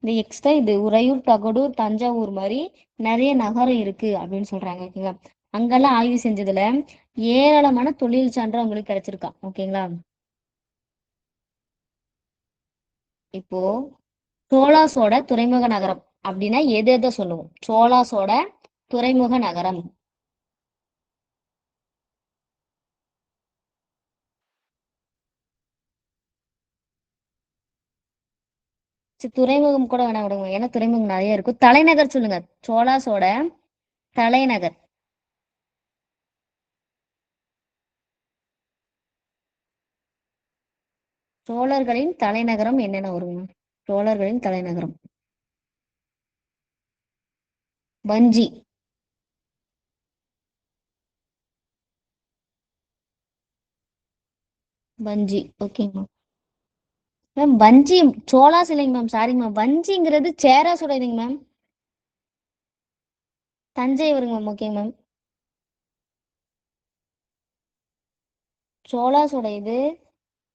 இந்த எக்ஸ்ட்ரா இது உறையூர், தகடூர், தஞ்சாவூர் மாதிரி நிறைய நகரம் இருக்கு அப்படின்னு சொல்றாங்க. ஓகேங்களா? அங்கெல்லாம் ஆய்வு செஞ்சதுல ஏராளமான தொழில் சான்று அவங்களுக்கு கிடைச்சிருக்கா. ஓகேங்களா? இப்போ சோலாஸோட துறைமுக நகரம் அப்படின்னா எது எதை சொல்லுவோம்? சோலாஸோட துறைமுக நகரம். சரி, துறைமுகம் கூட வேணா விடுங்க, ஏன்னா துறைமுகம் நிறைய இருக்கும். தலைநகர் சொல்லுங்க. சோலாஸோட தலைநகர். சோழர்களின் தலைநகரம் என்னென்ன வருங்க? சோழர்களின் தலைநகரம் வஞ்சி. வஞ்சி. ஓகேங்க மேம். வஞ்சி சோலாஸ் இல்லைங்க மேம், சாரிங்க மேம். வஞ்சிங்கிறது சேராஸோட இதுங்க மேம். தஞ்சை வருங்க மேம். ஓகேங்க மேம். சோலாஸோட இது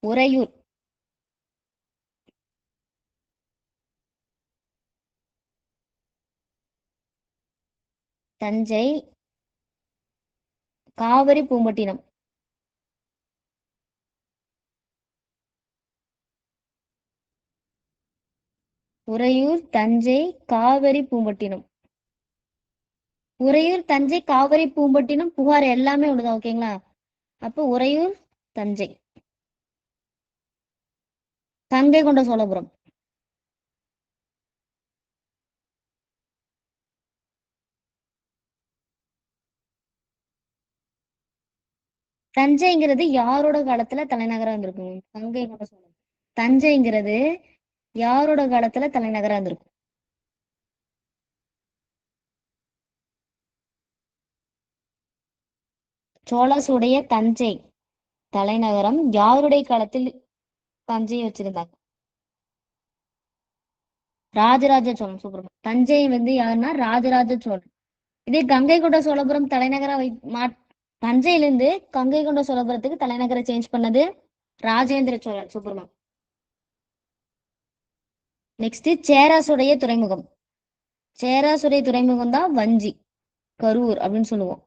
உறையூர். தஞ்சை காவிரி பூம்பட்டினம். உறையூர், தஞ்சை, காவிரி பூம்பட்டினம். உறையூர், தஞ்சை, காவிரி பூம்பட்டினம், புகார் எல்லாமே ஒண்ணுதான். ஓகேங்களா? அப்போ உறையூர், தஞ்சை. கங்கை கொண்ட சோழபுரம். தஞ்சைங்கிறது யாரோட காலத்துல தலைநகரா இருந்திருக்குங்க? கங்கை கொண்ட சோழபுரம். தஞ்சைங்கிறது யாரோட காலத்துல தலைநகரா இருந்திருக்கும்? சோழாசுடைய தஞ்சை தலைநகரம் யாருடைய காலத்தில் தஞ்சையை வச்சிருந்தாங்க? ராஜராஜ சோழன். சூப்பர். தஞ்சை வந்து யாருன்னா ராஜராஜ சோழன். இதே கங்கை கொண்ட சோழபுரம் தலைநகரா தஞ்சையிலிருந்து கங்கை கொண்ட சோழபுரத்துக்கு தலைநகரை சேஞ்ச் பண்ணது ராஜேந்திர சோழன். சூப்பர்மா. நெக்ஸ்ட் சேராசுடைய துறைமுகம். சேராசுடைய துறைமுகம் தான் வஞ்சி, கரூர் அப்படின்னு சொல்லுவோம்.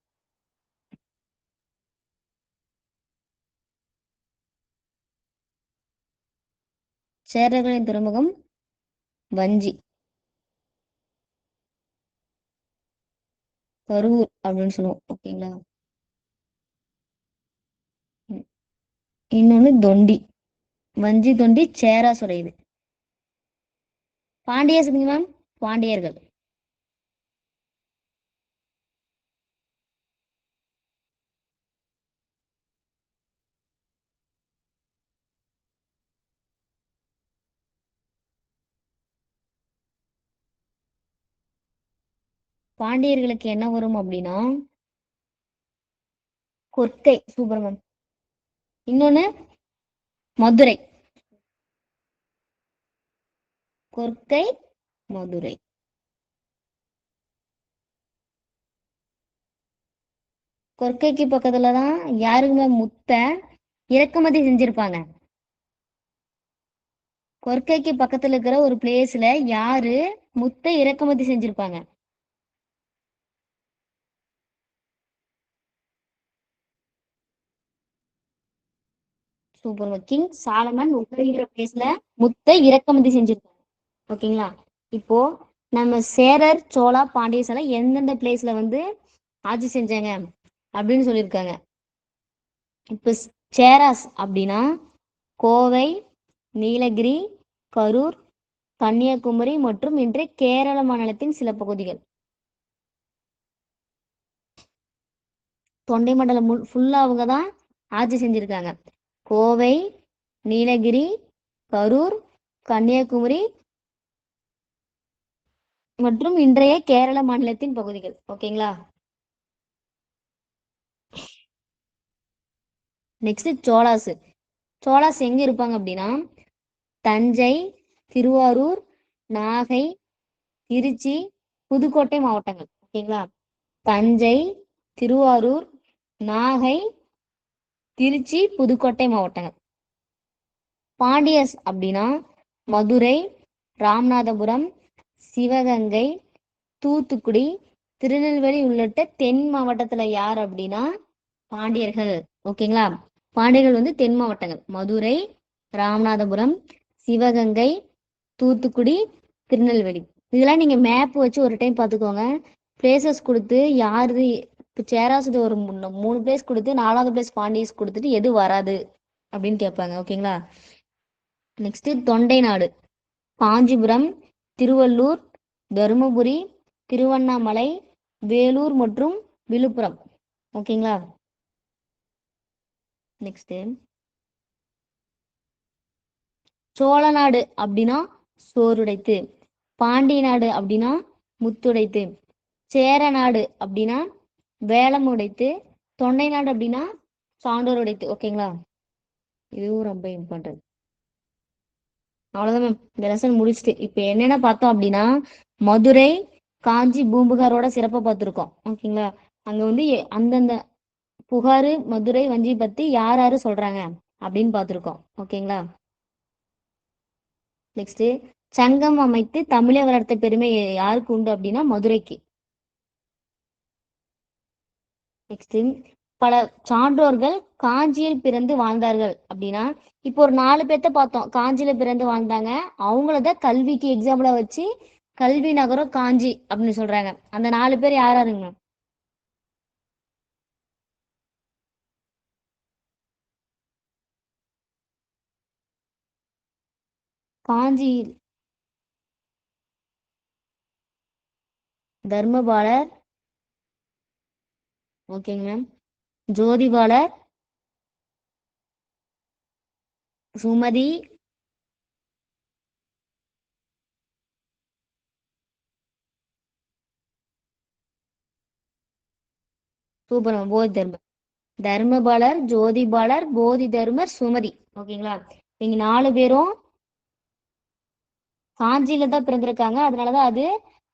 சேரர்களின் துறைமுகம் வஞ்சி, கரூர் அப்படின்னு சொல்லுவோம். ஓகேங்களா? ம். இன்னொன்னு தொண்டி. வஞ்சி, தொண்டி, சேராசுடையது. பாண்டியர் மேம். பாண்டியர்கள். பாண்டியர்களுக்கு என்ன வரும் அப்படின்னா கொற்கை சூப்பர் மேம். இன்னொன்னு மதுரை. கொற்கை மதுரை. கொற்கைக்கு பக்கத்துலதான் யாருங்க மேம் முத்தை இறக்குமதி செஞ்சிருப்பாங்க? கொற்கைக்கு பக்கத்துல இருக்கிற ஒரு பிளேஸ்ல யாரு முத்தை இறக்குமதி செஞ்சிருப்பாங்க? சூப்பர். கிங் சாலமன் அப்படிங்கிற பிளேஸ்ல முத்தை இறக்குமதி செஞ்சிருக்காங்க. ஓகேங்களா? இப்போ நம்ம சேரர் சோழா பாண்டியர்ஸ் எல்லாம் எந்தெந்த பிளேஸ்ல வந்து ஆட்சி செஞ்சாங்க அப்படின்னு சொல்லியிருக்காங்க. இப்போ சேராஸ் அப்படின்னா கோவை, நீலகிரி, கரூர், கன்னியாகுமரி மற்றும் இன்றைய கேரள மாநிலத்தின் சில பகுதிகள். தொண்டை மண்டலம் ஃபுல்லா அவங்க தான் ஆட்சி செஞ்சிருக்காங்க. கோவை, நீலகிரி, கரூர், கன்னியாகுமரி மற்றும் இன்றைய கேரள மாநிலத்தின் பகுதிகள். ஓகேங்களா? நெக்ஸ்ட் சோலாஸ். சோலாஸ் எங்க இருப்பாங்க அப்படின்னா தஞ்சை, திருவாரூர், நாகை, திருச்சி, புதுக்கோட்டை மாவட்டங்கள். ஓகேங்களா? தஞ்சை, திருவாரூர், நாகை, திருச்சி, புதுக்கோட்டை மாவட்டங்கள். பாண்டியஸ் அப்படின்னா மதுரை, ராமநாதபுரம், சிவகங்கை, தூத்துக்குடி, திருநெல்வேலி உள்ளிட்ட தென் மாவட்டத்துல யார் அப்படின்னா பாண்டியர்கள். ஓகேங்களா? பாண்டியர்கள் வந்து தென் மாவட்டங்கள் மதுரை, ராமநாதபுரம், சிவகங்கை, தூத்துக்குடி, திருநெல்வேலி. இதெல்லாம் நீங்க மேப் வச்சு ஒரு டைம் பார்த்துக்கோங்க. பிளேசஸ் கொடுத்து யாரு இப்போ சேராசுது ஒரு 3 பிளேஸ் கொடுத்து 4வது பிளேஸ் பாண்டியஸ் கொடுத்துட்டு எது வராது அப்படின்னு கேட்பாங்க. ஓகேங்களா? நெக்ஸ்ட் தொண்டை நாடு. காஞ்சிபுரம், திருவள்ளூர், தருமபுரி, திருவண்ணாமலை, வேலூர் மற்றும் விழுப்புரம். ஓகேங்களா? நெக்ஸ்ட் சோழ நாடு அப்படின்னா சோறுடைத்து, பாண்டிய நாடு அப்படின்னா முத்துடைத்து, சேர நாடு அப்படின்னா வேலம் உடைத்து, தொண்டை நாடு அப்படின்னா சான்றோர் உடைத்து. ஓகேங்களா? இதுவும் ரொம்ப இம்பார்ட்டன்ட். அவ்வளவுதான் மேம். இந்த லெசன் முடிச்சுட்டு இப்ப என்னென்ன பார்த்தோம் அப்படின்னா மதுரை, காஞ்சி பூம்புகாரோட சிறப்பை பார்த்துருக்கோம். ஓகேங்களா? அங்க வந்து அந்தந்த புகாரு, மதுரை, வஞ்சி பத்தி யார் யாரு சொல்றாங்க அப்படின்னு பார்த்துருக்கோம். ஓகேங்களா? நெக்ஸ்ட் சங்கம் அமைத்து தமிழை வளர்த்த பெருமை யாருக்கு உண்டு அப்படின்னா மதுரைக்கு. நெக்ஸ்ட் பல சான்றோர்கள் காஞ்சியில் பிறந்து வாழ்ந்தார்கள் அப்படின்னா இப்போ ஒரு 4 பேர்த்த பார்த்தோம் காஞ்சியில பிறந்து வாழ்ந்தாங்க. அவங்களதான் கல்விக்கு எக்ஸாம்பிளா வச்சு கல்வி நகரம் காஞ்சி அப்படின்னு சொல்றாங்க. அந்த 4 பேர் யாராருங்க? காஞ்சியில் தர்மபாலர். ஓகேங்க ma'am. Jothipalar, Sumathi, super ma'am. Bodhi Dharmar. தர்மபாலர், ஜோதிபாலர், போதி தர்மர், சுமதி. ஓகேங்களா? நீங்க 4 பேரும் காஞ்சியில தான் பிறந்திருக்காங்க. அதனாலதான் அது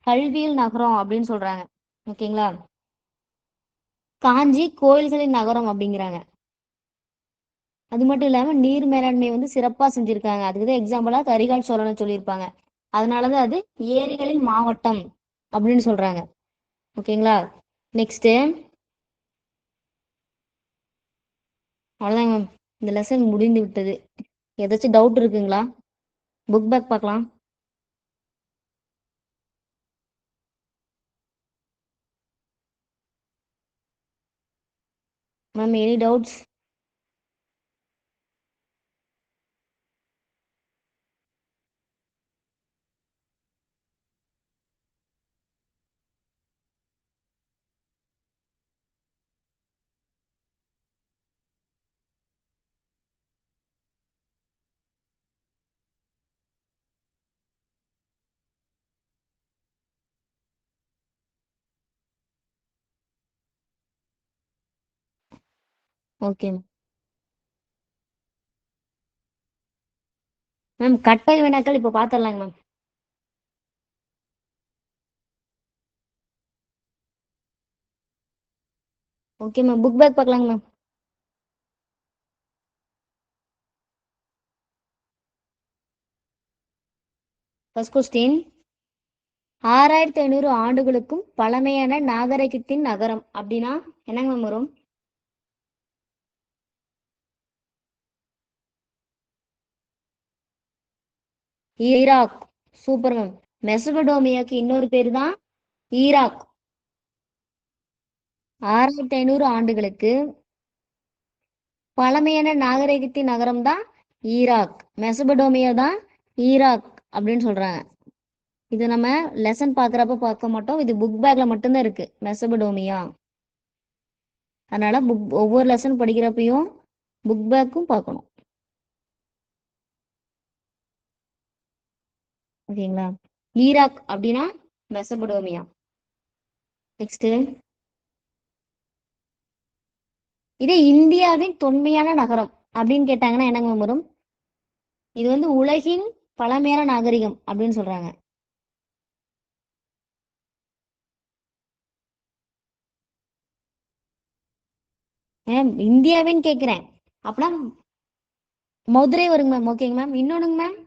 கல்வியில் நகரம் அப்படின்னு சொல்றாங்க. ஓகேங்களா? காஞ்சி கோயில்களின் நகரம் அப்படிங்கிறாங்க. அது மட்டும் இல்லாம நீர் மேலாண்மை வந்து சிறப்பா செஞ்சிருக்காங்க. அதுக்குதான் எக்ஸாம்பிளா கரிகால் சோழனை சொல்லியிருப்பாங்க. அதனாலதான் அது ஏரிகளின் மாவட்டம் அப்படின்னு சொல்றாங்க. ஓகேங்களா? நெக்ஸ்ட் அவ்வளவுதாங்க மேம். இந்த லெசன் முடிந்து விட்டது. ஏதாச்சும் டவுட் இருக்குங்களா? புக் பேக் பார்க்கலாம். Ma'am any doubts? Okay ma'am. கட்டை வினாக்கள் இப்போ பார்த்துடலாங்க ma'am. Okay ma'am. Book back பார்க்கலாங்க மேம். ஃபர்ஸ்ட் கொஸ்டின், 6500 ஆண்டுகளுக்கும் பழமையான நாகரிகத்தின் நகரம் அப்படின்னா என்னங்க மேம் வரும்? ஈராக். Super ma'am. மெசபடோமியாக்கு இன்னொரு பேரு தான் ஈராக். 6500 ஆண்டுகளுக்கு பழமையான நாகரிகத்தின் நகரம் தான் ஈராக். மெசபடோமியா தான் ஈராக் அப்படின்னு சொல்றாங்க. இது நம்ம லெசன் பாக்குறப்ப பார்க்க மாட்டோம். இது புக் பேக்ல மட்டும்தான் இருக்கு மெசபடோமியா. அதனால ஒவ்வொரு லெசன் படிக்கிறப்பையும் புக் பேக்கும் பார்க்கணும். ஓகேங்களா? ஈராக் அப்படின்னா மெசபடோமியா. நெக்ஸ்ட், இதே இந்தியாவின் தொன்மையான நகரம் அப்படின்னு கேட்டாங்கன்னா என்னங்க வரும்? இது வந்து உலகின் பழமையான நாகரிகம் அப்படின்னு சொல்றாங்க. இந்தியாவின்னு கேக்குறேன். அப்படின்னா மதுரை வருங்க மேம். ஓகேங்க மேம். இன்னொன்னுங்க மேம்,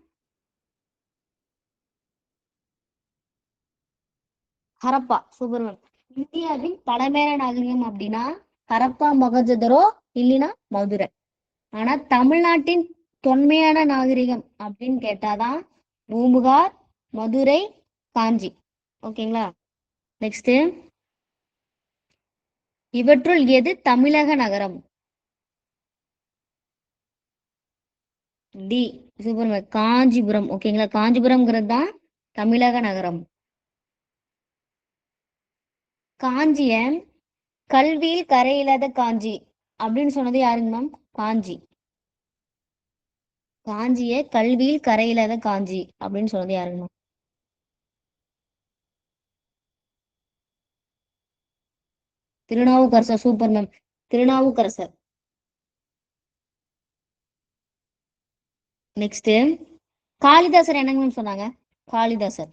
ஹரப்பா. Super ma'am. இந்தியாவின் பழமையான நாகரிகம் அப்படின்னா ஹரப்பா, மொகஞ்சதரோ, இல்லைன்னா மதுரை. ஆனா தமிழ்நாட்டின் தொன்மையான நாகரிகம் அப்படின்னு கேட்டாதான் பூம்புகார், மதுரை, காஞ்சி. ஓகேங்களா? நெக்ஸ்ட், இவற்றுள் எது தமிழக நகரம்? டி. Super ma'am. காஞ்சிபுரம். ஓகேங்களா? காஞ்சிபுரம்ங்கிறது தான் தமிழக நகரம். காஞ்சிய கல்வியில் கரையில்லாத காஞ்சி அப்படின்னு சொன்னது யாருங்க மேம்? காஞ்சி. காஞ்சிய கல்வியில் கரையில்லாத காஞ்சி அப்படின்னு சொன்னது யாருங்க ma'am? Thirunavukkarasar. Super ma'am. Thirunavukkarasar. Next, Kalidasa என்னங்க மேம் சொன்னாங்க? காளிதாசர்.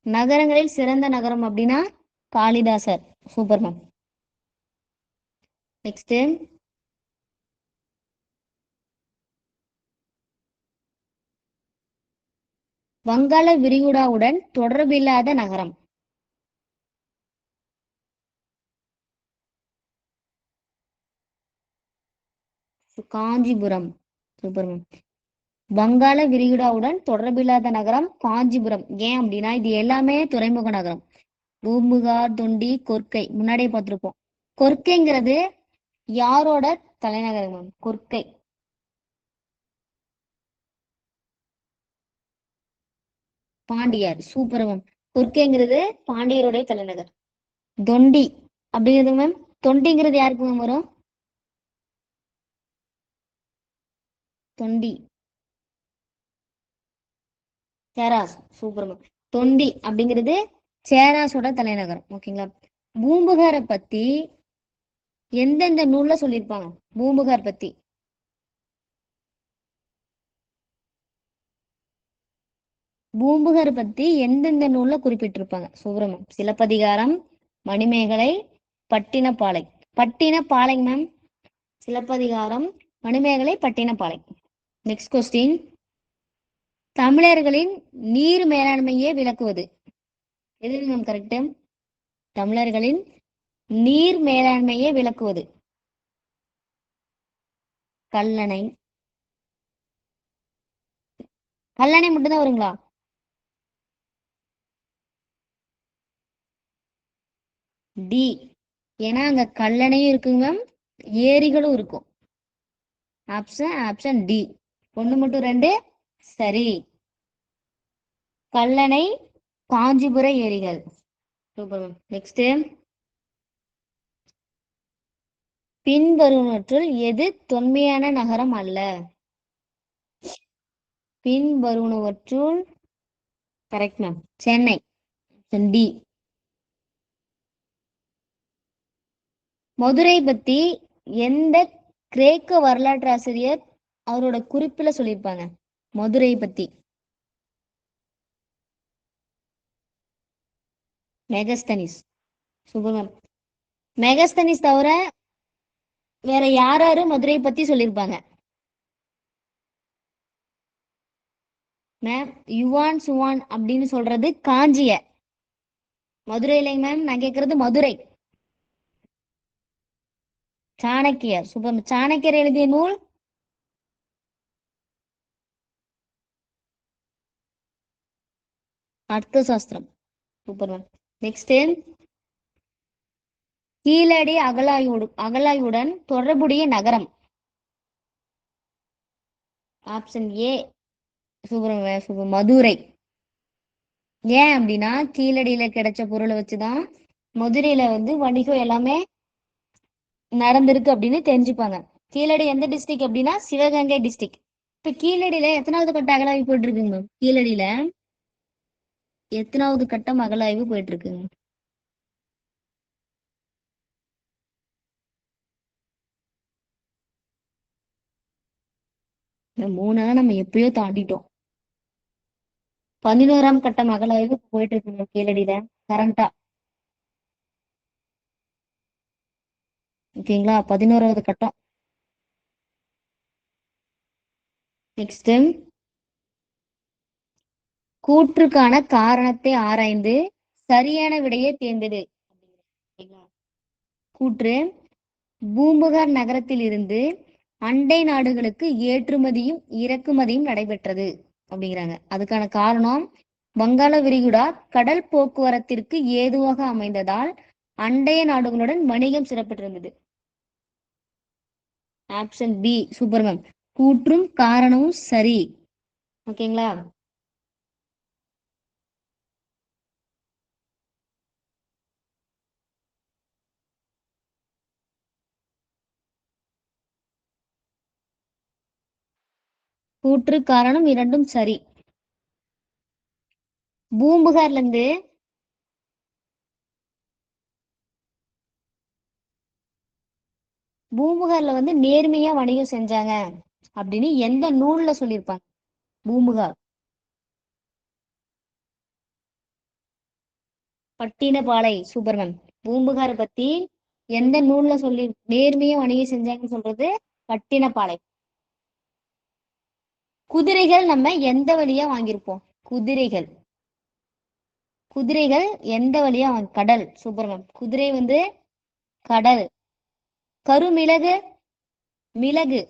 நகரங்களில் சிறந்த நகரம் அப்படின்னா காளிதாசர். Super ma'am. நெக்ஸ்ட், வங்காள விரிகுடாவுடன் தொடர்பில்லாத நகரம். காஞ்சிபுரம். Super ma'am. வங்காள விரிகுடாவுடன் தொடர்பில்லாத நகரம் காஞ்சிபுரம். ஏன் அப்படின்னா இது எல்லாமே துறைமுக நகரம். பூம்புகார், தொண்டி, கொர்க்கை முன்னாடியே பார்த்திருப்போம். கொர்க்கைங்கிறது யாரோட தலைநகரம் ma'am? Korkai. Pandiyar. Super ma'am. கொர்க்கைங்கிறது பாண்டியருடைய தலைநகர். தொண்டி அப்படிங்கிறது மேம், தொண்டிங்கிறது யாருக்கு மேம் வரும்? தொண்டி, சேராஸ். Super ma'am. தொண்டி அப்படிங்கிறது சேராஸோட தலைநகரம். ஓகேங்களா? பூம்புகாரை பத்தி எந்தெந்த நூல்ல சொல்லியிருப்பாங்க? பூம்புகார் பத்தி பூம்புகார் பத்தி எந்தெந்த நூல்ல குறிப்பிட்டிருப்பாங்க? Subramaniam. Silappathikaram, Manimekalai, Pattinappalai. Pattinappalai ma'am. Silappathikaram, Manimekalai, Pattinappalai. Next question, தமிழர்களின் நீர் மேலாண்மையை விளக்குவது எது மேம் கரெக்ட்? தமிழர்களின் நீர் மேலாண்மையை விளக்குவது கல்லணை. கல்லணை மட்டும்தான் வருங்களா? டி. ஏன்னா அங்க கல்லணையும் இருக்குங்க மேம், ஏரிகளும் இருக்கும். Option D. ஒண்ணு மட்டும் ரெண்டு சரி. கல்லணை, காஞ்சிபுர ஏரிகள். Super ma'am. நெக்ஸ்ட், பின்வருவனற்றுள் எது தொன்மையான நகரம் அல்ல? பின்வருவனவற்றுள் correct ma'am, Chennai. D. Madurai பத்தி எந்த கிரேக்க வரலாற்று ஆசிரியர் அவரோட குறிப்புல சொல்லியிருப்பாங்க? மதுரை பத்தி. மெகஸ்தனிஸ். Super ma'am. மெகஸ்தனிஸ் தவிர வேற யாராரு மதுரை பத்தி சொல்லியிருப்பாங்க மேம்? யுவான் சுவான் அப்படின்னு சொல்றது காஞ்சிய. மதுரை இல்லைங்க மேம், நான் கேட்கறது மதுரை. சாணக்கியர். சூப்பர். சாணக்கியர் எழுதிய நூல்? அர்த்த சாஸ்திரம். Super ma'am. நெக்ஸ்ட், கீழடி அகழாய்வுடன் தொடர்புடைய நகரம்? Option A. சூப்பர் மதுரை. ஏன் அப்படின்னா கீழடியில கிடைச்ச பொருளை வச்சுதான் மதுரையில வணிகம் எல்லாமே நடந்திருக்கு அப்படின்னு தெரிஞ்சுப்பாங்க. கீழடி எந்த டிஸ்ட்ரிக்ட் அப்படின்னா சிவகங்கை டிஸ்ட்ரிக்ட். இப்ப கீழடியில எத்தனாவது கட்ட அகழாய்வு போயிட்டு இருக்குங்க மேம்? கீழடியில எத்தனாவது கட்டம் அகழாய்வு போயிட்டு இருக்குங்க? இந்த மூணெல்லாம் நம்ம எப்பயோ தாண்டிட்டோம். 11ஆம் கட்டம் அகழாய்வு போயிட்டு இருக்குங்க கீழடியில கரண்டா. ஓகேங்களா? 11வது கட்டம். நெக்ஸ்ட், கூற்றுக்கான காரணத்தை ஆராய்ந்து சரியான விடையை தேர்ந்தெடு. கூற்று: பூம்புகார் நகரத்தில் இருந்து அண்டை நாடுகளுக்கு ஏற்றுமதியும் இறக்குமதியும் நடைபெற்றது அப்படிங்கிறாங்க. அதுக்கான காரணம், வங்காள விரிகுடா கடல் போக்குவரத்திற்கு ஏதுவாக அமைந்ததால் அண்டைய நாடுகளுடன் வணிகம் சிறப்பிட்டிருந்தது. Option B. Super ma'am. கூற்றும் காரணமும் சரி. ஓகேங்களா? கூற்று காரணம் இரண்டும் சரி. பூம்புகார்ல இருந்து நேர்மையா வணிகம் செஞ்சாங்க அப்படின்னு எந்த நூல்ல சொல்லியிருப்பாங்க? பூம்புகார். பட்டினப்பாலை. Super ma'am. பூம்புகாரை பத்தி எந்த நூல்ல சொல்லி நேர்மையா வணிகம் செஞ்சாங்கன்னு சொல்றது பட்டினப்பாலை. குதிரைகள் நம்ம எந்த வழியா வாங்கியிருப்போம்? குதிரைகள் குதிரைகள் எந்த வழியா கடல். Super ma'am. குதிரை கடல். கருமிளகு மிளகு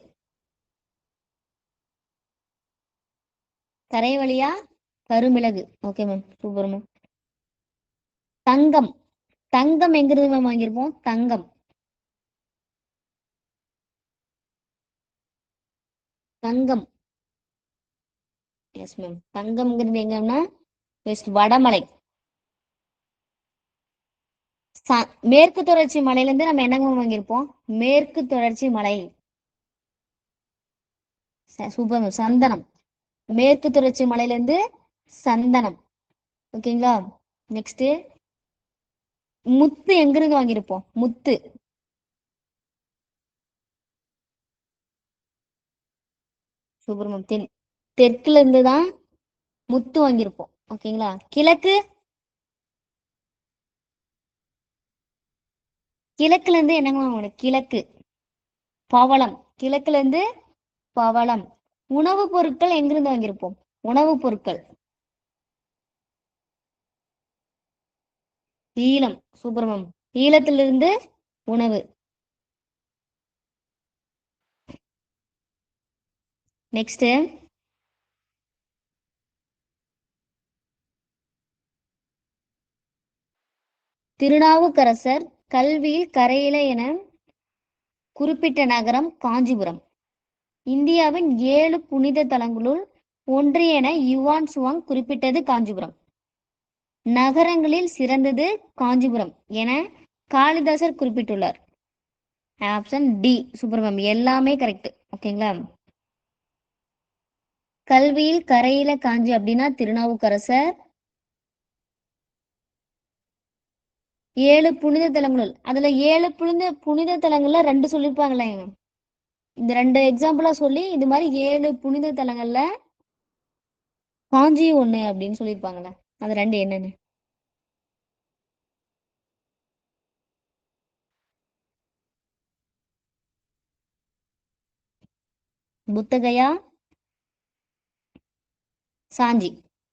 தரை வழியா கருமிளகு. Okay ma'am. Super ma'am. தங்கம். தங்கம் எங்கிருந்து மேம் வாங்கியிருப்போம்? தங்கம். தங்கம். Yes ma'am. தங்கம்ங்கிறது எங்கன்னா வெஸ்ட் வடமலை. மேற்கு தொடர்ச்சி மலையில இருந்து நம்ம என்னங்க வாங்கியிருப்போம்? மேற்கு தொடர்ச்சி மலை. Super ma'am. சந்தனம். மேற்கு தொடர்ச்சி மலையில இருந்து சந்தனம். ஓகேங்களா? நெக்ஸ்ட், முத்து எங்கிருந்து வாங்கியிருப்போம்? முத்து. Super ma'am. தெற்குல இருந்து தான் முத்து வாங்கியிருப்போம். ஓகேங்களா? கிழக்கு. கிழக்குல இருந்து என்னங்க வாங்கணும்? கிழக்கு பவளம். கிழக்குல இருந்து பவளம். உணவுப் பொருட்கள் எங்கிருந்து வாங்கியிருப்போம்? உணவுப் பொருட்கள் ஈழம். Super ma'am. ஈழத்திலிருந்து உணவு. நெக்ஸ்ட், திருநாவுக்கரசர் கல்வியில் கரையில என குறிப்பிட்ட நகரம் காஞ்சிபுரம். இந்தியாவின் 7 புனித தலங்களுள் ஒன்று என யுவான் சுவாங் குறிப்பிட்டது காஞ்சிபுரம். நகரங்களில் சிறந்தது காஞ்சிபுரம் என காளிதாசர் குறிப்பிட்டுள்ளார். ஆப்ஷன் டி சூப்பர் மேம், எல்லாமே கரெக்ட். ஓகேங்களா. கல்வியில் கரையில காஞ்சி அப்படின்னா திருநாவுக்கரசர். 7 புனித தலங்களுள் அதுல 7 புனித புனித தலங்கள்ல 2 சொல்லியிருப்பாங்களே. இந்த 2 எக்ஸாம்பிளா சொல்லி இது மாதிரி 7 புனித தலங்கள்ல காஞ்சி ஒண்ணு அப்படின்னு சொல்லியிருப்பாங்கல்ல. அது 2 என்னன்னு? புத்தகயா, சாஞ்சி.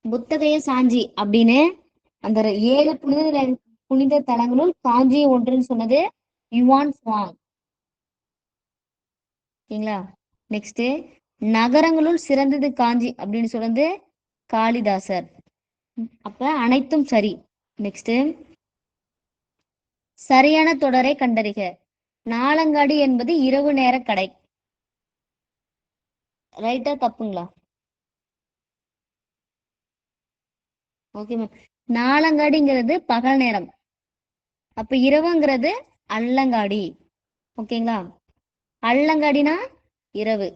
புத்தகய சாஞ்சி அப்படின்னு அந்த 7 புனித தலங்களுள் காஞ்சி ஒன்றுன்னு சொன்னது யுவான் சுவாங். ஓகேங்களா. நெக்ஸ்ட், நகரங்களுள் சிறந்தது காஞ்சி அப்படின்னு சொன்னது காளிதாசர். அப்ப அனைத்தும் சரி. நெக்ஸ்ட், சரியான தொடரை கண்டறிக. நாலங்காடி என்பது இரவு நேர கடை. ரைட்டா தப்புங்களா? Okay ma'am. நாலங்காடிங்கிறது பகல் நேரம், அப்ப இரவுங்கிறது அல்லங்காடி. ஓகேங்களா. அல்லங்காடினா இரவு,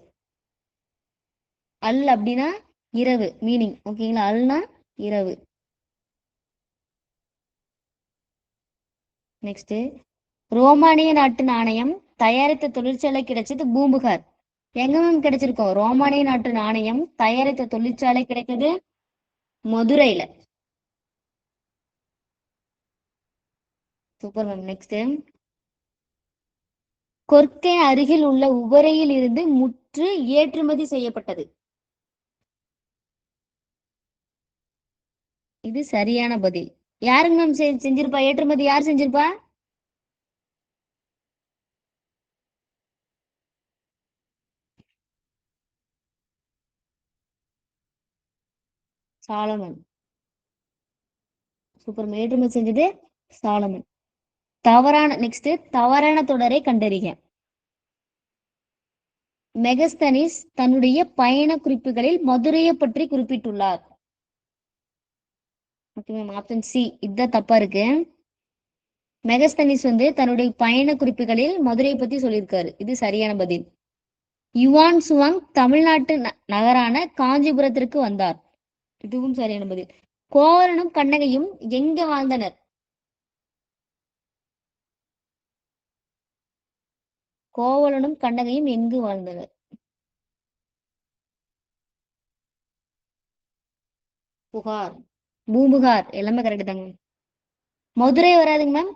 அல் அப்படின்னா இரவு மீனிங். ஓகேங்களா. அல்னா இரவு. நெக்ஸ்ட், ரோமானிய நாட்டு நாணயம் தயாரித்த தொழிற்சாலை கிடைச்சது பூம்புகார். எங்க மேம் கிடைச்சிருக்கோம்? ரோமானிய நாட்டு நாணயம் தயாரித்த தொழிற்சாலை கிடைத்தது மதுரையில. Super ma'am. நெக்ஸ்ட், கொர்க்கை அருகில் உள்ள உவரையில் இருந்து முற்று ஏற்றுமதி செய்யப்பட்டது. இது சரியான பதில். யாருங்க மேம் செஞ்சிருப்பா? ஏற்றுமதி யார் செஞ்சிருப்பா? சாலமன். சூப்பர் மேம், ஏற்றுமதி செஞ்சது சாலமன். தவறான நெக்ஸ்ட், தவறான தொடரை கண்டறிக. மெகஸ்தனிஸ் தன்னுடைய பயண குறிப்புகளில் மதுரையை பற்றி குறிப்பிட்டுள்ளார். ஓகே மேம், ஆப்ஷன் சி இதுதான் தப்பா இருக்கு. மெகஸ்தனிஸ் தன்னுடைய பயண குறிப்புகளில் மதுரையை பத்தி சொல்லியிருக்காரு. இது சரியான பதில். யுவான் சுவாங் தமிழ்நாட்டு நகரான காஞ்சிபுரத்திற்கு வந்தார். இதுவும் சரியான பதில். கோவலனும் கண்ணகையும் எங்க வாழ்ந்தனர்? கோவலனும் கண்ணகையும் எங்கு வாழ்ந்தனர்? புகார், பூம்புகார், எல்லாமே கரெக்ட் தாங்க. மதுரை வராதுங்க மேம்.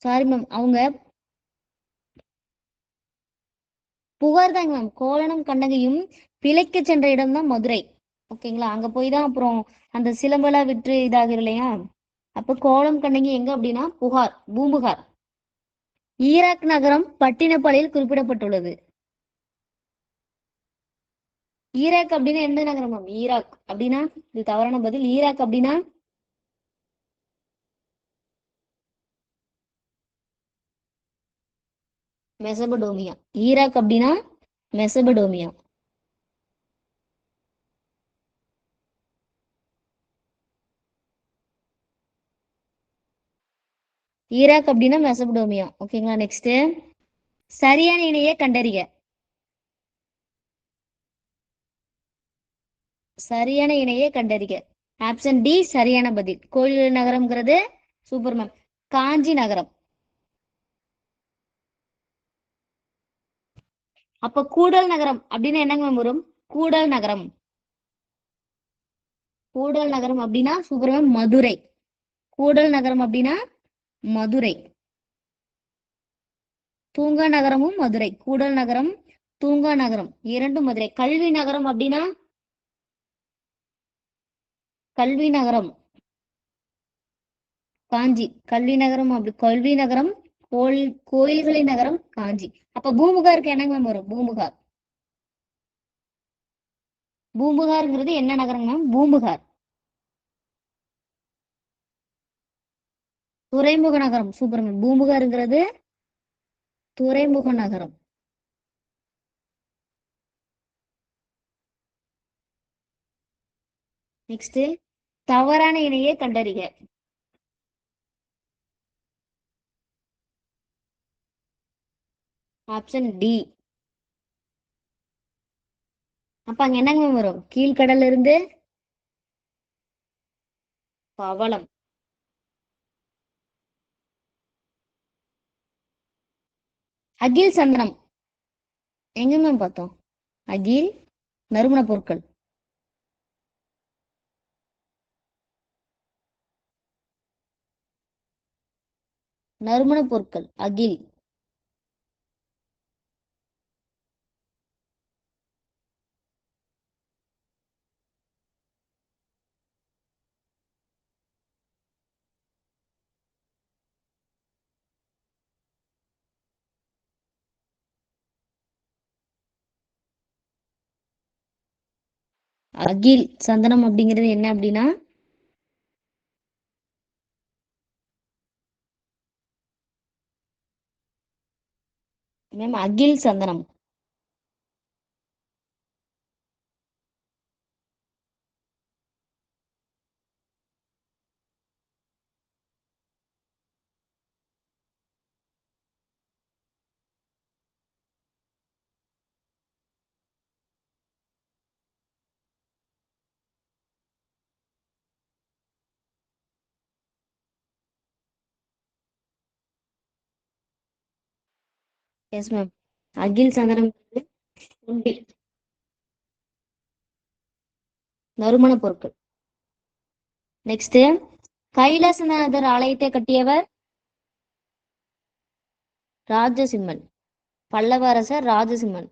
சாரி மேம், அவங்க புகார் தாங்க மேம். கோவலனும் கண்ணகையும் பிழைக்க சென்ற இடம் தான் மதுரை. ஓகேங்களா. அங்க போய் தான் அப்புறம் அந்த சிலம்பெல்லாம் விற்று இதாகிரு இல்லையா. அப்ப கோவலம் கண்ணகி எங்க அப்படின்னா புகார், பூம்புகார். ஈராக் நகரம் பட்டினப்பாளையில் குறிப்பிடப்பட்டுள்ளது. ஈராக் அப்படின்னா எந்த நகரம் மேம்? ஈராக் அப்படின்னா இது தவறான பதில். ஈராக் அப்படின்னா மெசபடோமியா. ஈராக் அப்படின்னா மெசபடோமியா. ஈராக் அப்படின்னா மெசபடோமியா. ஓகேங்களா. நெக்ஸ்ட், சரியான இணையை கண்டறிக. சரியான இணையை கண்டறிக. ஆப்ஷன் டி சரியான பதில். கோயில் நகரம்ங்கிறது சூப்பர் மேம், காஞ்சி நகரம். அப்ப கூடல் நகரம் அப்படின்னு என்னங்க மேம் வரும்? கூடல் நகரம். கூடல் நகரம் அப்படின்னா சூப்பர் மேம், மதுரை. கூடல் நகரம் அப்படின்னா மதுரை. தூங்கா நகரமும் மதுரை. கூடல் நகரம், தூங்கா நகரம் இரண்டும் மதுரை. கல்வி நகரம் அப்படின்னா கல்வி நகரம் காஞ்சி. கல்வி நகரம் அப்படி கல்வி நகரம், கோயில்களின் நகரம் காஞ்சி. அப்ப பூம்புகாருக்கு என்னங்க மேம் வரும்? பூம்புகார். பூம்புகார்ங்கிறது என்ன நகரம் மேம்? பூம்புகார் துறைமுக நகரம். Super ma'am. பூம்புகார்ங்கிறது துறைமுக நகரம். நெக்ஸ்ட், தவறான இணையை கண்டறிக. Option D. அப்ப அங்க என்னங்க மேம் வரும்? கீழ்கடல்ல இருந்து பவளம். அகில் சந்தனம் எங்க மேம் பார்த்தோம்? அகில் நறுமண பொருட்கள். நறுமண பொருட்கள் அகில். அகில் சந்தனம் அப்படிங்கிறது என்ன அப்படின்னா மேம் அகில் சந்தனம். Yes ma'am. அகில் சந்தனம் உண்டி நறுமண பொருட்கள். நெக்ஸ்ட், கைலாசநாதர் ஆலயத்தை கட்டியவர் ராஜசிம்மன். பல்லவ அரசர் ராஜசிம்மன்.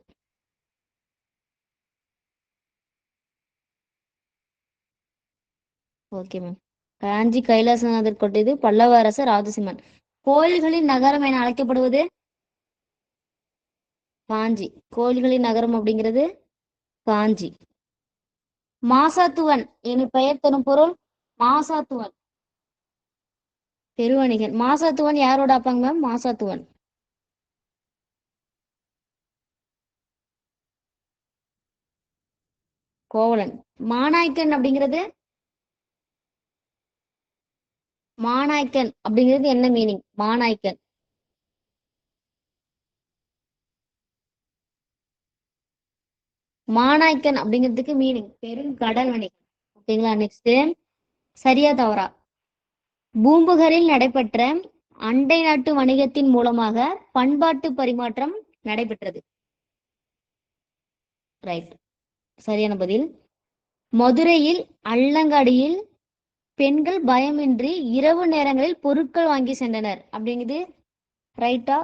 Okay ma'am. காஞ்சி கைலாசநாதர் கொட்டியது பல்லவ அரசர் ராஜசிம்மன். கோயில்களின் நகரம் என அழைக்கப்படுவது காஞ்சி. கோயில்களின் நகரம் அப்படிங்கிறது காஞ்சி. மாசாத்துவன் என பெயர் தரும் பொருள் மாசாத்துவன் பெருவணிகன். மாசாத்துவன் யாரோட அப்பாங்க மேம்? மாசாத்துவன் கோவலன். மாநாய்க்கன் அப்படிங்கிறது மாநாய்க்கன் அப்படிங்கிறது என்ன மீனிங்? மாநாய்க்கன் மாநாய்க்கன் அப்படிங்கிறதுக்கு மீனிங் பெருங்கடல் வணிகன். ஓகேங்களா? நெக்ஸ்ட், சரியா தவறா? பூம்புகாரில் நடைபெற்ற அண்டை நாட்டு வணிகத்தின் மூலமாக பண்பாட்டு பரிமாற்றம் நடைபெற்றது. ரைட், சரியான பதில். மதுரையில் அல்லங்காடியில் பெண்கள் பயமின்றி இரவு நேரங்களில் பொருட்கள் வாங்கி சென்றனர் அப்படிங்கிறது ரைட்டா?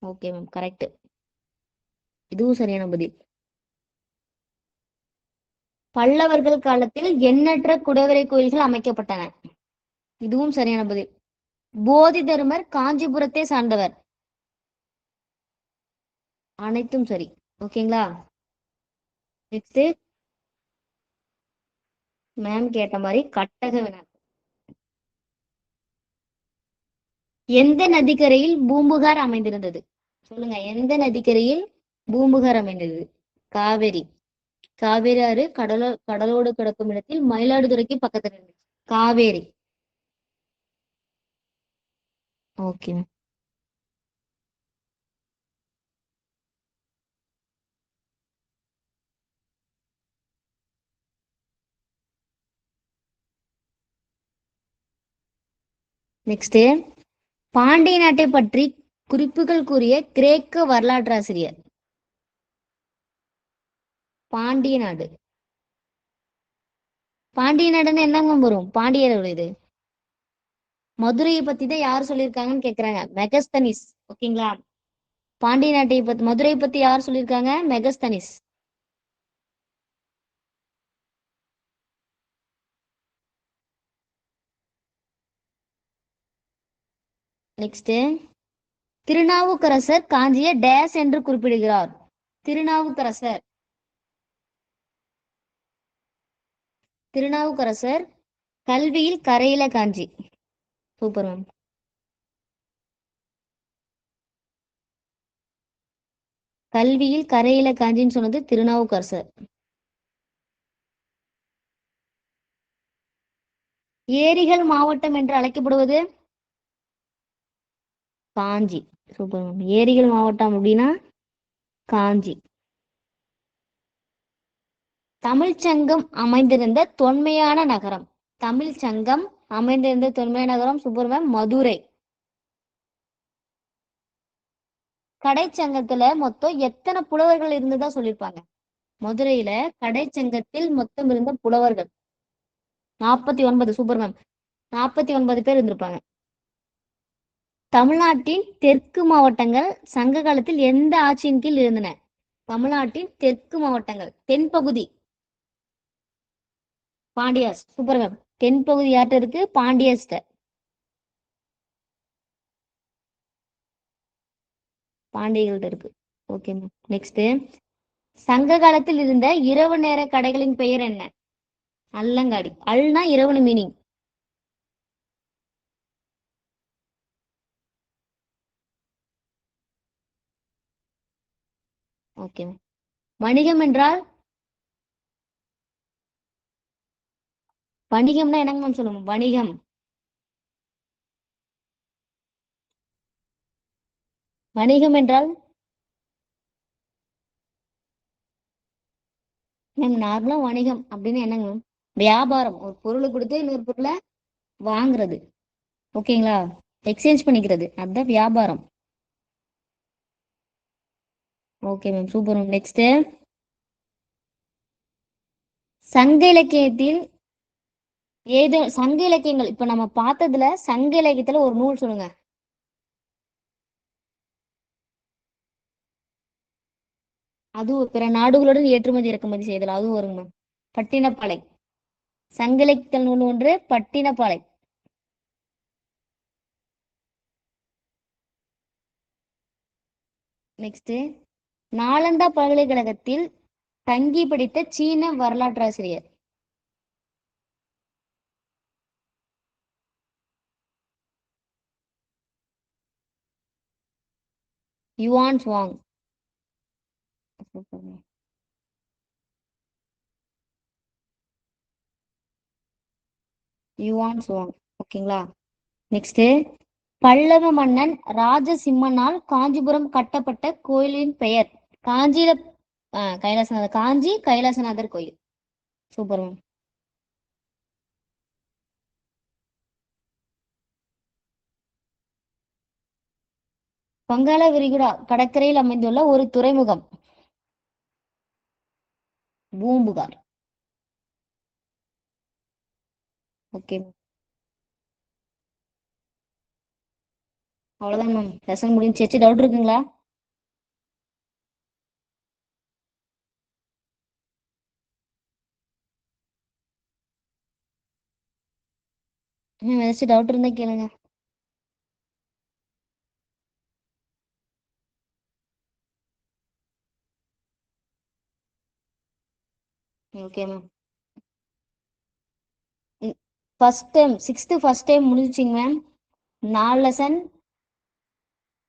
Okay ma'am, correct. இதுவும் சரியான பதில். பல்லவர்கள் காலத்தில் எண்ணற்ற குடைவரை கோயில்கள் அமைக்கப்பட்டன. இதுவும் சரியான பதில். போதி தர்மர் காஞ்சிபுரத்தை சார்ந்தவர். அனைத்தும் சரி. ஓகேங்களா? நெக்ஸ்ட், மேம் கேட்ட மாதிரி கட்டக வினா. எந்த நதிக்கரையில் பூம்புகார் அமைந்திருந்தது? சொல்லுங்க, எந்த நதிக்கரையில் பூம்புகார் அமைந்தது? காவேரி. காவேரி ஆறு கடலோடு கிடக்கும் இடத்தில் மயிலாடுதுறைக்கு பக்கத்துல இருக்கு. காவேரி. ஓகே. நெக்ஸ்ட், பாண்டிய நாட்டை பற்றி குறிப்புகள் கூறிய கிரேக்க வரலாற்றாசிரியர். பாண்டிய நாடு. பாண்டிய நாடுன்னு என்னங்க வரும்? பாண்டியர்கள் இது. மதுரையை பத்தி தான் யார் சொல்லியிருக்காங்கன்னு கேக்குறாங்க. மெகஸ்தனிஸ். ஓகேங்களா? பாண்டிய நாட்டை பத்தி மதுரை பத்தி யார் சொல்லியிருக்காங்க? மெகஸ்தனிஸ். நெக்ஸ்ட், திருநாவுக்கரசர் காஞ்சியை டேஸ் என்று குறிப்பிடுகிறார். திருநாவுக்கரசர் திருநாவுக்கரசர் கல்வியில் கரையில காஞ்சி. Super ma'am. கல்வியில் கரையில காஞ்சின்னு சொன்னது திருநாவுக்கரசர். ஏரிகள் மாவட்டம் என்று அழைக்கப்படுவது காஞ்சி. Super ma'am. ஏரிகள் மாவட்டம் அப்படின்னா காஞ்சி. தமிழ்ச்சங்கம் அமைந்திருந்த தொன்மையான நகரம். தமிழ்ச்சங்கம் அமைந்திருந்த தொன்மையான நகரம் சூப்பர் மேம், மதுரை. கடைச்சங்கத்துல மொத்தம் எத்தனை புலவர்கள் இருந்ததா சொல்லியிருப்பாங்க? மதுரையில கடைச்சங்கத்தில் மொத்தம் இருந்த புலவர்கள் 49. Super ma'am. 49 பேர் இருந்திருப்பாங்க. தமிழ்நாட்டின் தெற்கு மாவட்டங்கள் சங்க காலத்தில் எந்த ஆட்சியின் கீழ் இருந்தன? தமிழ்நாட்டின் தெற்கு மாவட்டங்கள் தென்பகுதி பாண்டியாஸ். Super ma'am. தென்பகுதி யார்கிட்ட இருக்கு? பாண்டியஸ்ட. பாண்டியர்கள்ட்ட இருக்கு. Okay ma'am. நெக்ஸ்ட், சங்க காலத்தில் இருந்த இரவு நேர கடைகளின் பெயர் என்ன? அல்லங்காடி. அல்னா இரவுனு மீனிங். Okay ma'am. வணிகம் என்றால்? வணிகம்னா என்னங்க மேம் சொல்லுங்க? வணிகம். வணிகம் என்றால் மேம் நார்மலா வணிகம் அப்படின்னு என்னங்க மேம்? வியாபாரம். ஒரு பொருளை கொடுத்து இன்னொரு பொருளை வாங்குறது. ஓகேங்களா? எக்ஸ்சேஞ்ச் பண்ணிக்கிறது, அதுதான் வியாபாரம். Okay ma'am. Super ma'am. Next, சங்க இலக்கியத்தில் ஏதோ சங்க இலக்கியங்கள் இப்ப நம்ம பார்த்ததுல சங்க இலக்கியத்துல ஒரு நூல் சொல்லுங்க. அதுவும் பிற நாடுகளுடன் ஏற்றுமதி இறக்குமதி செய்தல், அதுவும் வருங்க மேம். பட்டினப்பாலை. சங்க இலக்கியத்தில் நூல் ஒன்று பட்டினப்பாலை. நெக்ஸ்ட், நாலந்தா பல்கலைக்கழகத்தில் தங்கி படித்த சீன வரலாற்றாசிரியர். Xuanzang. Xuanzang. ஓகேங்களா? நெக்ஸ்ட், பல்லவ மன்னன் ராஜசிம்மனால் காஞ்சிபுரம் கட்டப்பட்ட கோயிலின் பெயர். காஞ்சியில கைலாசநாதர். காஞ்சி கைலாசநாதர் கோயில். Super ma'am. வங்காள விரிகுடா கடற்கரையில் அமைந்துள்ள ஒரு துறைமுகம். பூம்புகார். Okay ma'am. அவ்வளவுதான் மேம். லெசன் முடிஞ்சிச்சு. டவுட் இருக்குங்களா? ஏதாச்சும் டவுட் இருந்தா கேளுங்க. Okay ma'am. First time sixth first time முடிஞ்சிச்சிங்க ma'am. 4 lesson.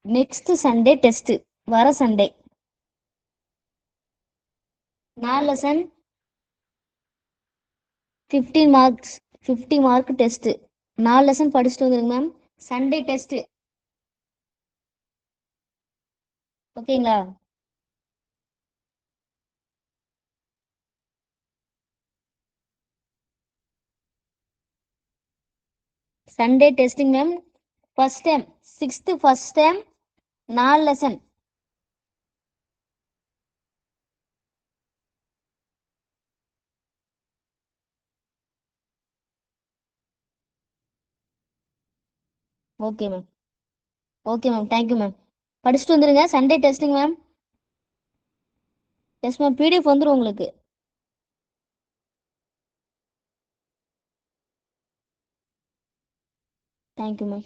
Next Sunday test. வர Sunday 4 lesson 15 marks. 50 mark test. 4 lesson படிச்சுட்டு வந்துருங்க மேம். Sunday test. ஓகேங்களா? Sunday testing ma'am. First time sixth first time 4 lesson. Okay ma'am. Okay ma'am. Thank you ma'am. படிச்சுட்டு வந்துருங்க. Sunday testing ma'am. Yes ma'am. PDF வந்துடும் உங்களுக்கு. Thank you ma'am.